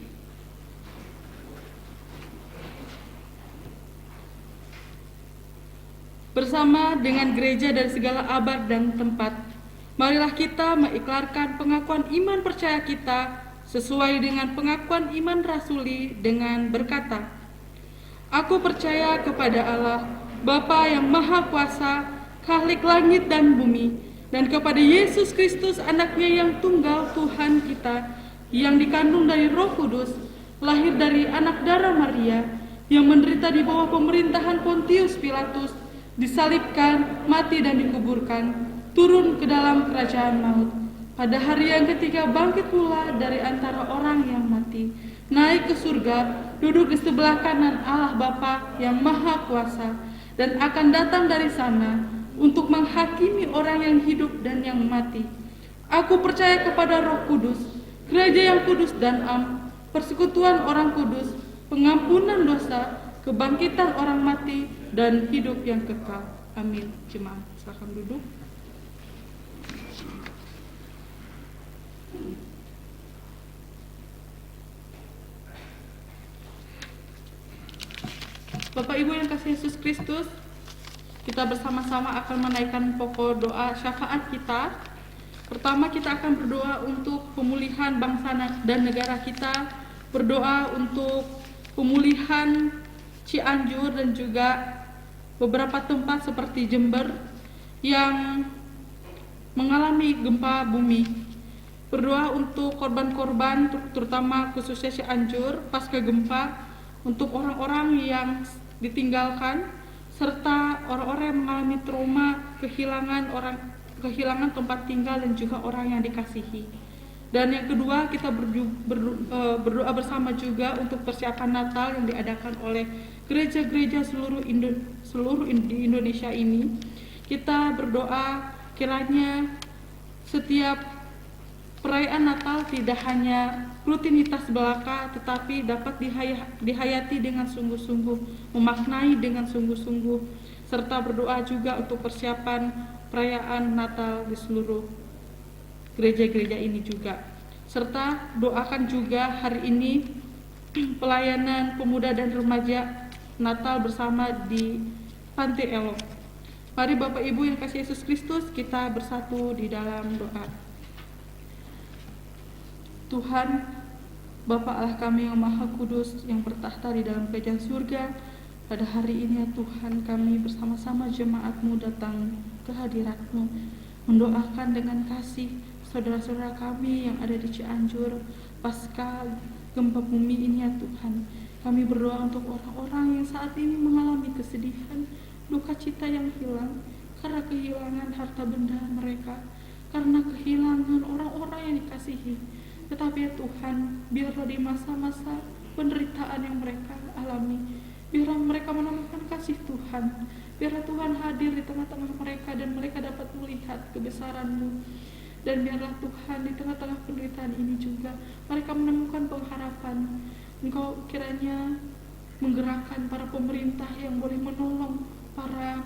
Bersama dengan gereja dari segala abad dan tempat, marilah kita mengiklarkan pengakuan iman percaya kita sesuai dengan pengakuan iman rasuli dengan berkata, Aku percaya kepada Allah, Bapa yang Maha Kuasa, Khalik langit dan bumi, dan kepada Yesus Kristus anaknya yang tunggal Tuhan kita, yang dikandung dari Roh Kudus, lahir dari anak darah Maria, yang menderita di bawah pemerintahan Pontius Pilatus, disalibkan, mati dan dikuburkan, turun ke dalam kerajaan maut. Pada hari yang ketiga bangkit pula dari antara orang yang mati, naik ke surga, duduk di sebelah kanan Allah Bapa yang Maha Kuasa, dan akan datang dari sana untuk menghakimi orang yang hidup dan yang mati. Aku percaya kepada Roh Kudus, gereja yang kudus dan am, persekutuan orang kudus, pengampunan dosa, kebangkitan orang mati, dan hidup yang kekal. Amin. Jemaat, silakan duduk. Bapak Ibu yang kasih Yesus Kristus, kita bersama-sama akan menaikkan pokok doa syafaat kita. Pertama, kita akan berdoa untuk pemulihan bangsa dan negara kita, berdoa untuk pemulihan Cianjur dan juga beberapa tempat seperti Jember yang mengalami gempa bumi. Berdoa untuk korban-korban, terutama khususnya Cianjur pasca gempa, untuk orang-orang yang ditinggalkan, serta orang-orang yang mengalami trauma, kehilangan tempat tinggal dan juga orang yang dikasihi. Dan yang kedua, kita berdoa bersama juga untuk persiapan Natal yang diadakan oleh gereja-gereja seluruh di Indonesia ini. Kita berdoa kiranya setiap perayaan Natal tidak hanya rutinitas belaka, tetapi dapat dihayati dengan sungguh-sungguh, memaknai dengan sungguh-sungguh, serta berdoa juga untuk persiapan perayaan Natal di seluruh gereja-gereja ini juga. Serta doakan juga hari ini pelayanan pemuda dan remaja Natal bersama di Panti Elo. Mari Bapak Ibu yang kasih Yesus Kristus, kita bersatu di dalam doa. Tuhan, Bapa Allah kami yang Maha Kudus, yang bertahta di dalam kerajaan surga, pada hari ini ya Tuhan, kami bersama-sama jemaat-Mu datang ke hadirat-Mu, mendoakan dengan kasih saudara-saudara kami yang ada di Cianjur pasca gempa bumi ini ya Tuhan. Kami berdoa untuk orang-orang yang saat ini mengalami kesedihan, duka cita yang hilang karena kehilangan harta benda mereka, karena kehilangan orang-orang yang dikasihi. Tetapi ya Tuhan, biarlah di masa-masa penderitaan yang mereka alami, biarlah mereka menemukan kasih Tuhan, biarlah Tuhan hadir di tengah-tengah mereka dan mereka dapat melihat kebesaran-Mu. Dan biarlah Tuhan di tengah-tengah penderitaan ini juga mereka menemukan pengharapan. Engkau kiranya menggerakkan para pemerintah yang boleh menolong para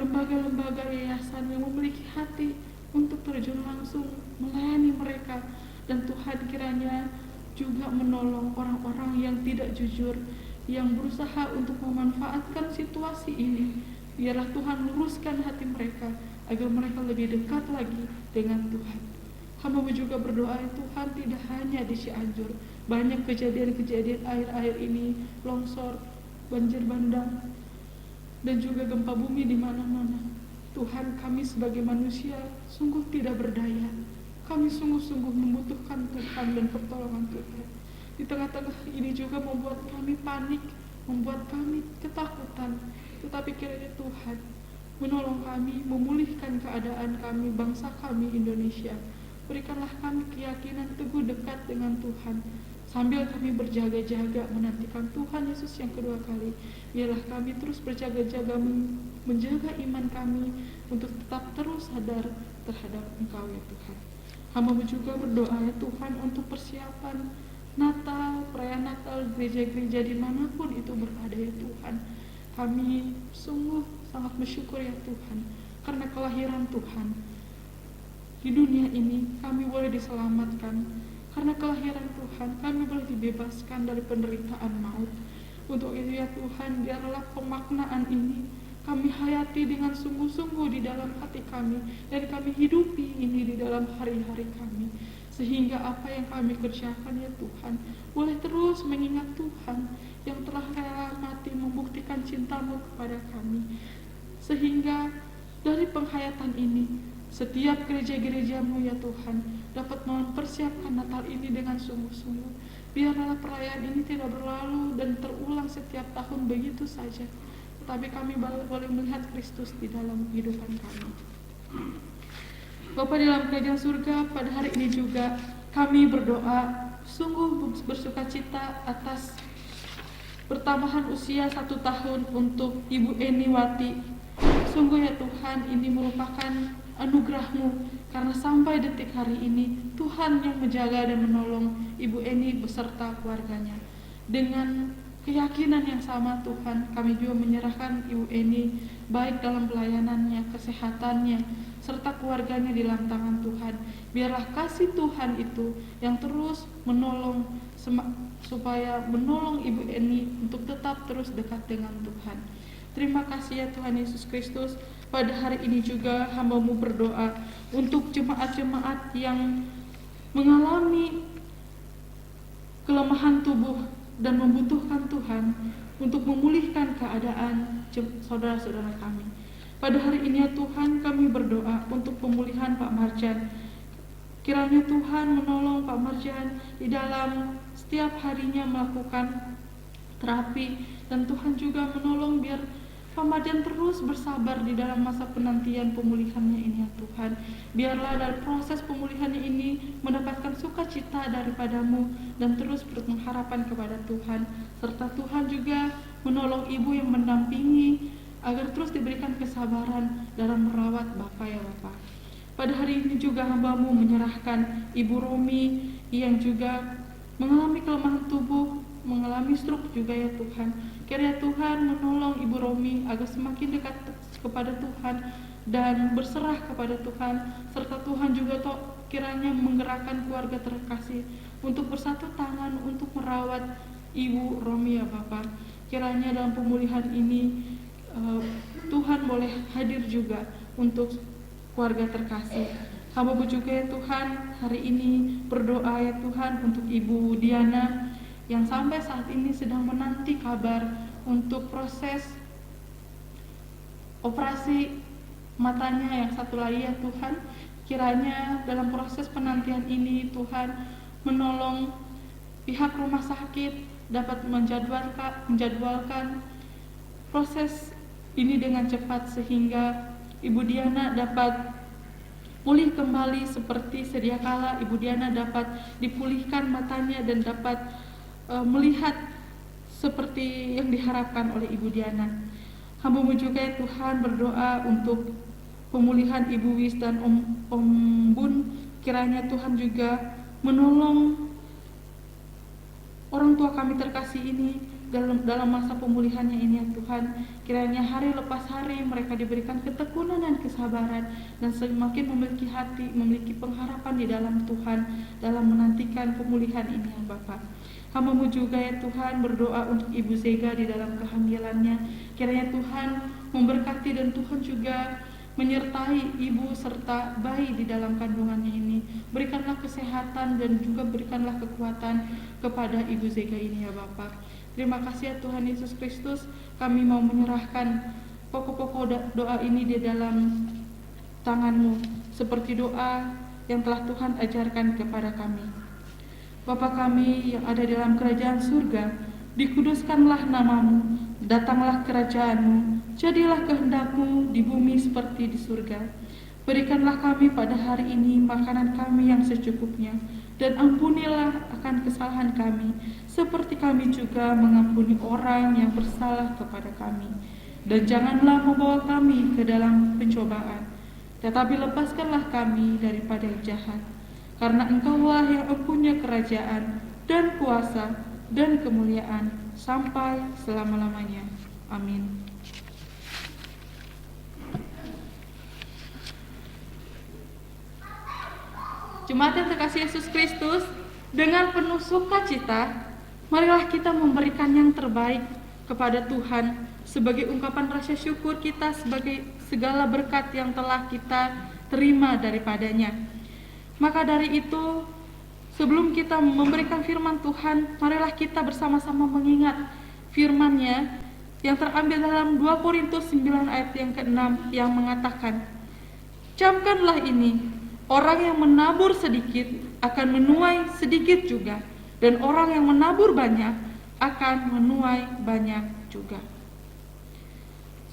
lembaga-lembaga yayasan yang memiliki hati untuk terjun langsung melayani mereka. Dan Tuhan kiranya juga menolong orang-orang yang tidak jujur, yang berusaha untuk memanfaatkan situasi ini. Biarlah Tuhan luruskan hati mereka agar mereka lebih dekat lagi dengan Tuhan. Hamba juga berdoa ya Tuhan, tidak hanya di Cianjur, banyak kejadian-kejadian akhir-akhir ini, longsor, banjir bandang, dan juga gempa bumi di mana-mana. Tuhan, kami sebagai manusia sungguh tidak berdaya. Kami sungguh-sungguh membutuhkan Tuhan dan pertolongan Tuhan. Di tengah-tengah ini juga membuat kami panik, membuat kami ketakutan. Tetapi kiranya Tuhan menolong kami, memulihkan keadaan kami, bangsa kami Indonesia. Berikanlah kami keyakinan teguh dekat dengan Tuhan, sambil kami berjaga-jaga menantikan Tuhan Yesus yang kedua kali. Biarlah kami terus berjaga-jaga menjaga iman kami untuk tetap terus sadar terhadap Engkau ya Tuhan. Hamba juga berdoa ya Tuhan untuk persiapan Natal, perayaan Natal gereja-gereja dimanapun itu berada ya Tuhan. Kami sungguh sangat bersyukur ya Tuhan, karena kelahiran Tuhan di dunia ini kami boleh diselamatkan. Karena kelahiran Tuhan kami boleh dibebaskan dari penderitaan maut. Untuk itu ya Tuhan, biarlah pemaknaan ini kami hayati dengan sungguh-sungguh di dalam hati kami, dan kami hidupi ini di dalam hari-hari kami, sehingga apa yang kami kerjakan ya Tuhan boleh terus mengingat Tuhan yang telah rela mati membuktikan cinta-Mu kepada kami. Sehingga dari penghayatan ini setiap gereja-gereja-Mu ya Tuhan dapat mempersiapkan Natal ini dengan sungguh-sungguh. Biarlah perayaan ini tidak berlalu dan terulang setiap tahun begitu saja, tetapi kami boleh melihat Kristus di dalam kehidupan kami. Bapa di dalam kerajaan surga, pada hari ini juga kami berdoa sungguh bersukacita atas pertambahan usia 1 tahun untuk Ibu Eni Wati. Sungguh ya Tuhan, ini merupakan anugerah-Mu, karena sampai detik hari ini Tuhan yang menjaga dan menolong Ibu Eni beserta keluarganya. Dengan keyakinan yang sama Tuhan, kami juga menyerahkan Ibu Eni baik dalam pelayanannya, kesehatannya, serta keluarganya di dalam tangan Tuhan. Biarlah kasih Tuhan itu yang terus menolong supaya menolong Ibu Eni untuk tetap terus dekat dengan Tuhan. Terima kasih ya Tuhan Yesus Kristus. Pada hari ini juga hamba-Mu berdoa untuk jemaat-jemaat yang mengalami kelemahan tubuh dan membutuhkan Tuhan untuk memulihkan keadaan saudara-saudara kami. Pada hari ini ya Tuhan, kami berdoa untuk pemulihan Pak Marjan. Kiranya Tuhan menolong Pak Marjan di dalam setiap harinya melakukan terapi, dan Tuhan juga menolong biar Pak Marjan terus bersabar di dalam masa penantian pemulihannya ini ya Tuhan. Biarlah dalam proses pemulihannya ini mendapatkan sukacita daripada-Mu dan terus berpengharapan kepada Tuhan. Serta Tuhan juga menolong ibu yang mendampingi agar terus diberikan kesabaran dalam merawat Bapak ya Bapak. Pada hari ini juga hamba-Mu menyerahkan Ibu Romi yang juga mengalami kelemahan tubuh, mengalami stroke juga ya Tuhan. Kiranya Tuhan menolong Ibu Romi agar semakin dekat kepada Tuhan dan berserah kepada Tuhan, serta Tuhan juga kiranya menggerakkan keluarga terkasih untuk bersatu tangan untuk merawat Ibu Romi ya Bapak. Kiranya dalam pemulihan ini Tuhan boleh hadir juga untuk keluarga terkasih. Hamba-Mu juga ya Tuhan hari ini berdoa ya Tuhan untuk Ibu Diana yang sampai saat ini sedang menanti kabar untuk proses operasi matanya yang satu lagi ya Tuhan. Kiranya dalam proses penantian ini Tuhan menolong pihak rumah sakit dapat menjadwalkan proses ini dengan cepat sehingga Ibu Diana dapat pulih kembali seperti sedia kala. Ibu Diana dapat dipulihkan matanya dan dapat melihat seperti yang diharapkan oleh Ibu Diana. Hamba-Mu juga ya Tuhan berdoa untuk pemulihan Ibu Wis dan Om Bun. Kiranya Tuhan juga menolong orang tua kami terkasih ini dalam masa pemulihannya ini ya Tuhan. Kiranya hari lepas hari mereka diberikan ketekunan dan kesabaran dan semakin memiliki hati, memiliki pengharapan di dalam Tuhan dalam menantikan pemulihan ini ya Bapak. Hamba-Mu juga ya Tuhan berdoa untuk Ibu Zega di dalam kehamilannya. Kiranya Tuhan memberkati dan Tuhan juga menyertai ibu serta bayi di dalam kandungannya ini. Berikanlah kesehatan dan juga berikanlah kekuatan kepada Ibu Zega ini ya Bapak. Terima kasih ya Tuhan Yesus Kristus. Kami mau menyerahkan pokok-pokok doa ini di dalam tangan-Mu seperti doa yang telah Tuhan ajarkan kepada kami. Bapa kami yang ada dalam kerajaan surga, dikuduskanlah nama-Mu, datanglah kerajaan-Mu, jadilah kehendak-Mu di bumi seperti di surga. Berikanlah kami pada hari ini makanan kami yang secukupnya, dan ampunilah akan kesalahan kami, seperti kami juga mengampuni orang yang bersalah kepada kami. Dan janganlah membawa kami ke dalam pencobaan, tetapi lepaskanlah kami daripada yang jahat. Karena Engkaulah yang mempunyai kerajaan dan kuasa dan kemuliaan sampai selama-lamanya. Amin. Jemaat yang terkasih Yesus Kristus, dengan penuh sukacita, marilah kita memberikan yang terbaik kepada Tuhan sebagai ungkapan rasa syukur kita sebagai segala berkat yang telah kita terima daripadanya. Maka dari itu, sebelum kita memberikan firman Tuhan, marilah kita bersama-sama mengingat firman-Nya yang terambil dalam 2 Korintus 9 ayat yang ke-6 yang mengatakan, "Camkanlah ini, orang yang menabur sedikit akan menuai sedikit juga, dan orang yang menabur banyak akan menuai banyak juga."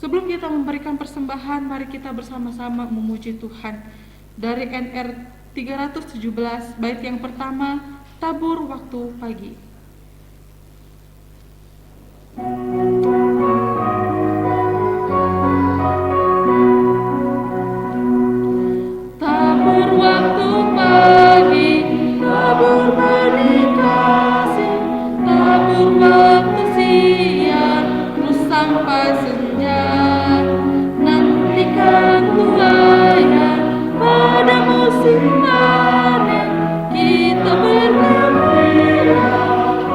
Sebelum kita memberikan persembahan, mari kita bersama-sama memuji Tuhan. dari NR 317 bait yang pertama, tabur waktu pagi. Tabur waktu pagi, tabur benih kasih, tabur waktu siang, terus sampai senja. Nantikan tuaian pada musim panen, kita bergembira,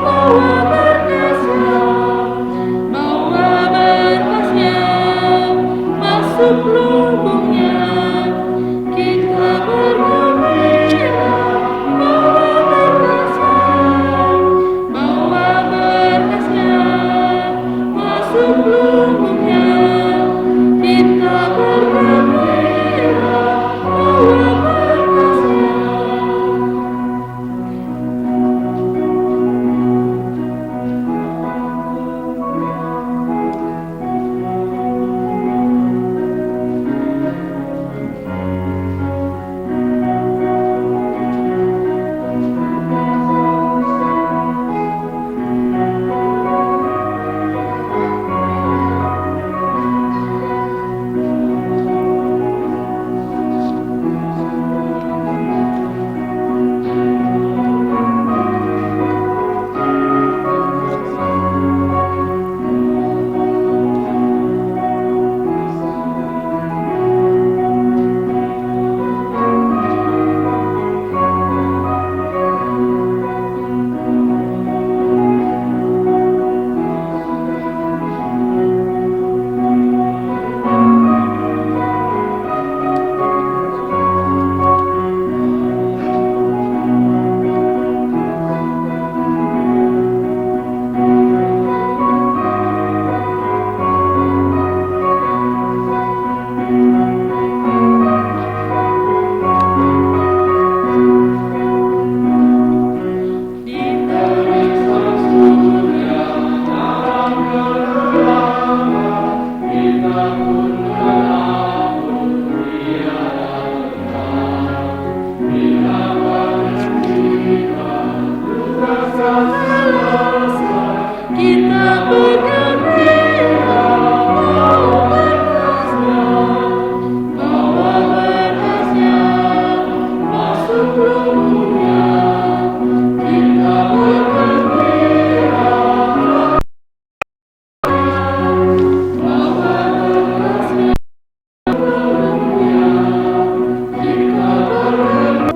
bawa berkasnya, masuk lubungnya. Kita bergembira, bawa berkasnya, masuk lubungnya. Kita bergembira, bawa berkasnya. Kita bergembira, bawa berkasnya, masuk lubungnya. Kita bergembira, bawa berkasnya, lubungnya. Kita bergembira.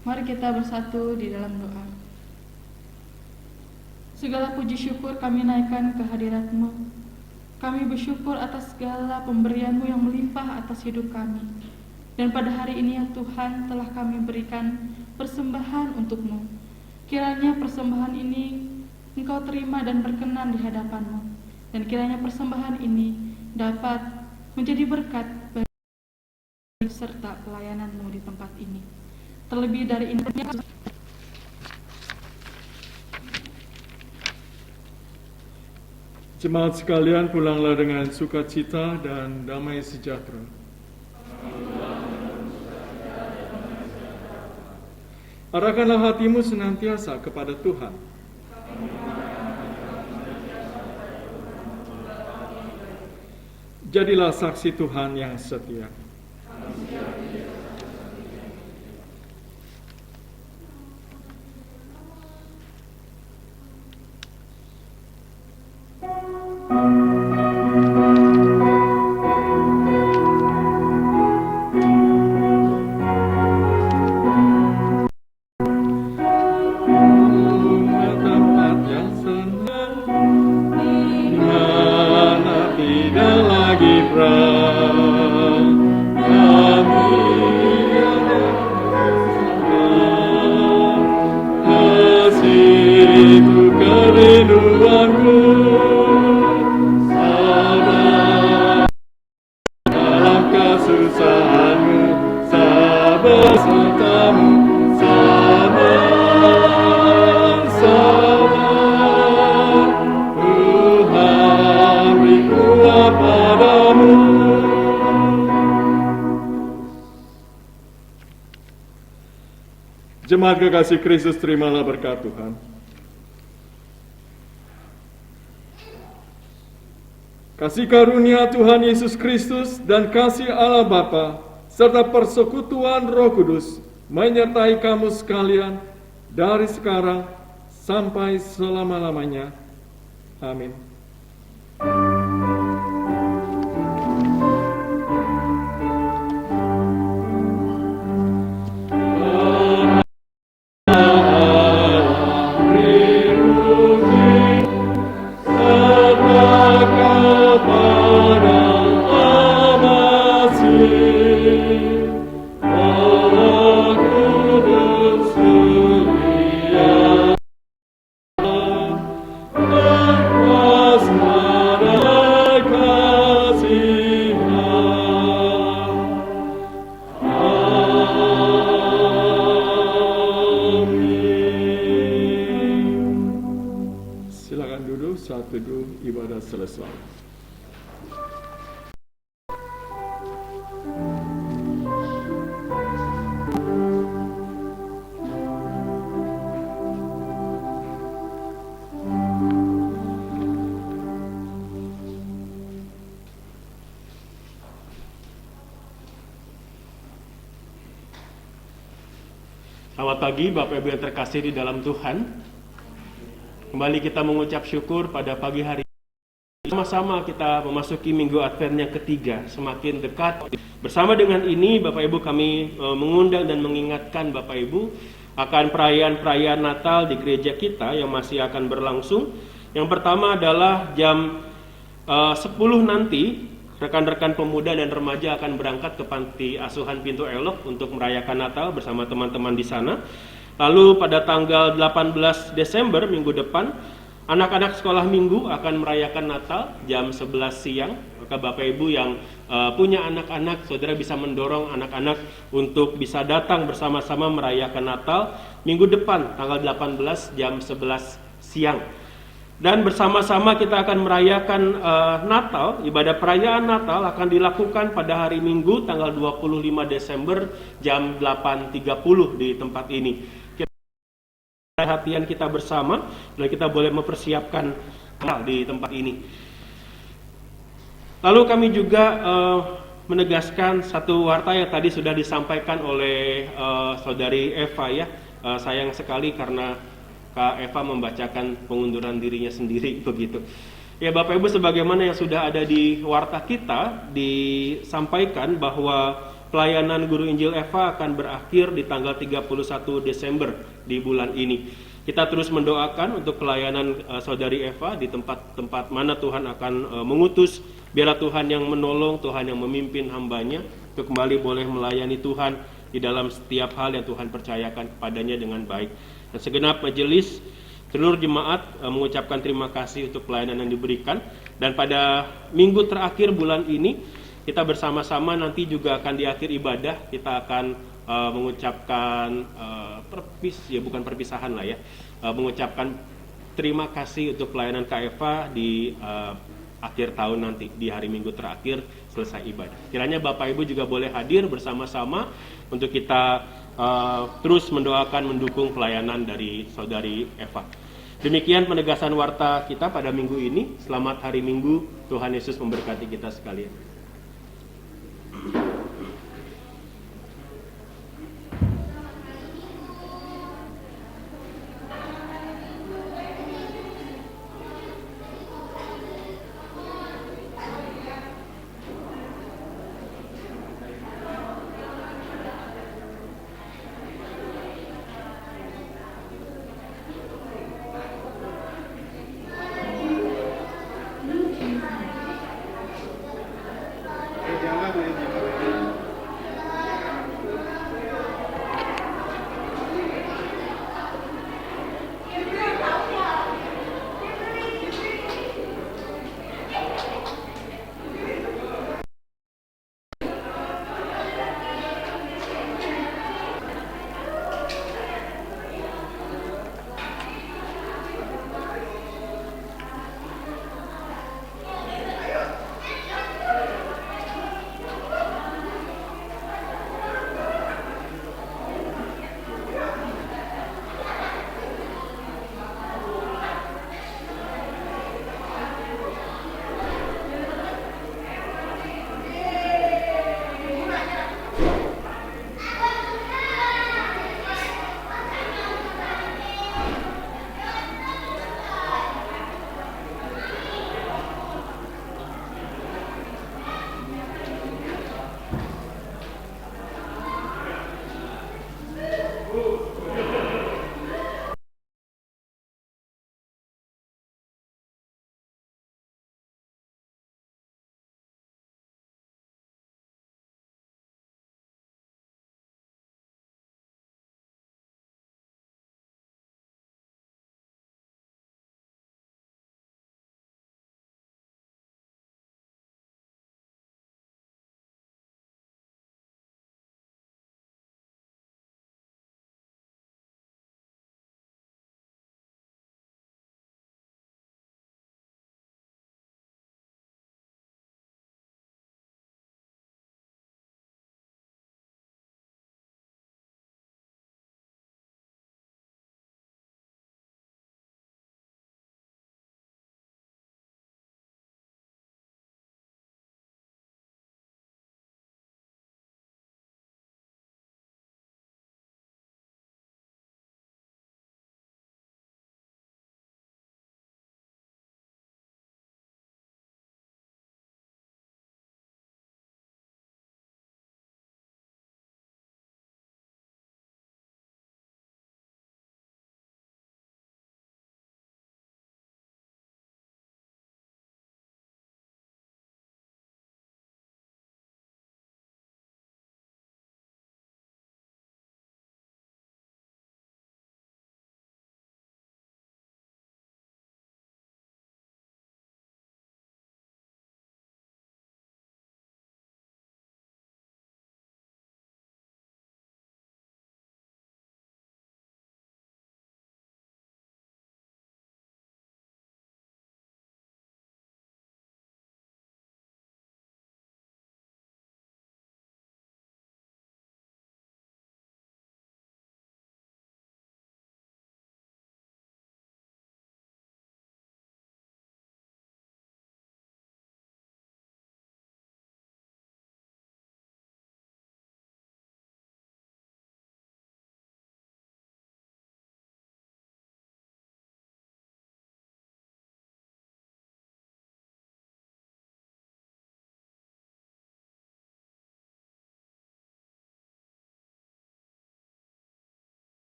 Mari kita bersatu di dalam doa. Segala puji syukur kami naikkan ke hadirat-Mu. Kami bersyukur atas segala pemberian-Mu yang melimpah atas hidup kami. Dan pada hari ini ya Tuhan, telah kami berikan persembahan untuk-Mu. Kiranya persembahan ini Engkau terima dan berkenan di hadapan-Mu. Dan kiranya persembahan ini dapat menjadi berkat bagi serta pelayanan-Mu di tempat ini. Terlebih dari ini, Jemaat sekalian, pulanglah dengan sukacita dan damai sejahtera. Arahkanlah hatimu senantiasa kepada Tuhan. Jadilah saksi Tuhan yang setia. Tempat yang senang, di mana tidak lagi perang. Kami ada kasih-Mu kerinduanku, sabar dalam kesusahanmu, sabar sertamu, sabar, sabar. Jemaat kekasih Kristus, terimalah berkat Tuhan. Kasih karunia Tuhan Yesus Kristus dan kasih Allah Bapa serta persekutuan Roh Kudus menyertai kamu sekalian dari sekarang sampai selama-lamanya. Amin. Silakan duduk, saat teduh ibadah selesai. Selamat pagi Bapak Ibu yang terkasih di dalam Tuhan. Kembali kita mengucap syukur pada pagi hari ini. Sama-sama kita memasuki minggu Advent yang ketiga, semakin dekat. Bersama dengan ini Bapak Ibu kami mengundang dan mengingatkan Bapak Ibu akan perayaan-perayaan Natal di gereja kita yang masih akan berlangsung. Yang pertama adalah jam 10 nanti rekan-rekan pemuda dan remaja akan berangkat ke panti asuhan Pintu Elok untuk merayakan Natal bersama teman-teman di sana. Lalu pada tanggal 18 Desember minggu depan, anak-anak sekolah minggu akan merayakan Natal jam 11 siang. Maka Bapak Ibu yang punya anak-anak, saudara bisa mendorong anak-anak untuk bisa datang bersama-sama merayakan Natal minggu depan tanggal 18 jam 11 siang. Dan bersama-sama kita akan merayakan Natal. Ibadah perayaan Natal akan dilakukan pada hari Minggu tanggal 25 Desember jam 8.30 di tempat ini. Perhatian kita bersama dan kita boleh mempersiapkan di tempat ini. Lalu kami juga menegaskan satu warta yang tadi sudah disampaikan oleh saudari Eva ya. Sayang sekali karena Kak Eva membacakan pengunduran dirinya sendiri begitu. Ya Bapak Ibu, sebagaimana yang sudah ada di warta kita disampaikan bahwa pelayanan Guru Injil Eva akan berakhir di tanggal 31 Desember di bulan ini. Kita terus mendoakan untuk pelayanan saudari Eva di tempat-tempat mana Tuhan akan mengutus. Biarlah Tuhan yang menolong, Tuhan yang memimpin hambanya untuk kembali boleh melayani Tuhan di dalam setiap hal yang Tuhan percayakan kepadanya dengan baik. Dan segenap majelis, seluruh jemaat mengucapkan terima kasih untuk pelayanan yang diberikan. Dan pada minggu terakhir bulan ini, kita bersama-sama nanti juga akan di akhir ibadah, kita akan mengucapkan bukan perpisahan lah ya, mengucapkan terima kasih untuk pelayanan Kak Eva di akhir tahun nanti, di hari Minggu terakhir selesai ibadah. Kiranya Bapak Ibu juga boleh hadir bersama-sama untuk kita terus mendoakan, mendukung pelayanan dari saudari Eva. Demikian penegasan warta kita pada minggu ini. Selamat hari Minggu, Tuhan Yesus memberkati kita sekalian.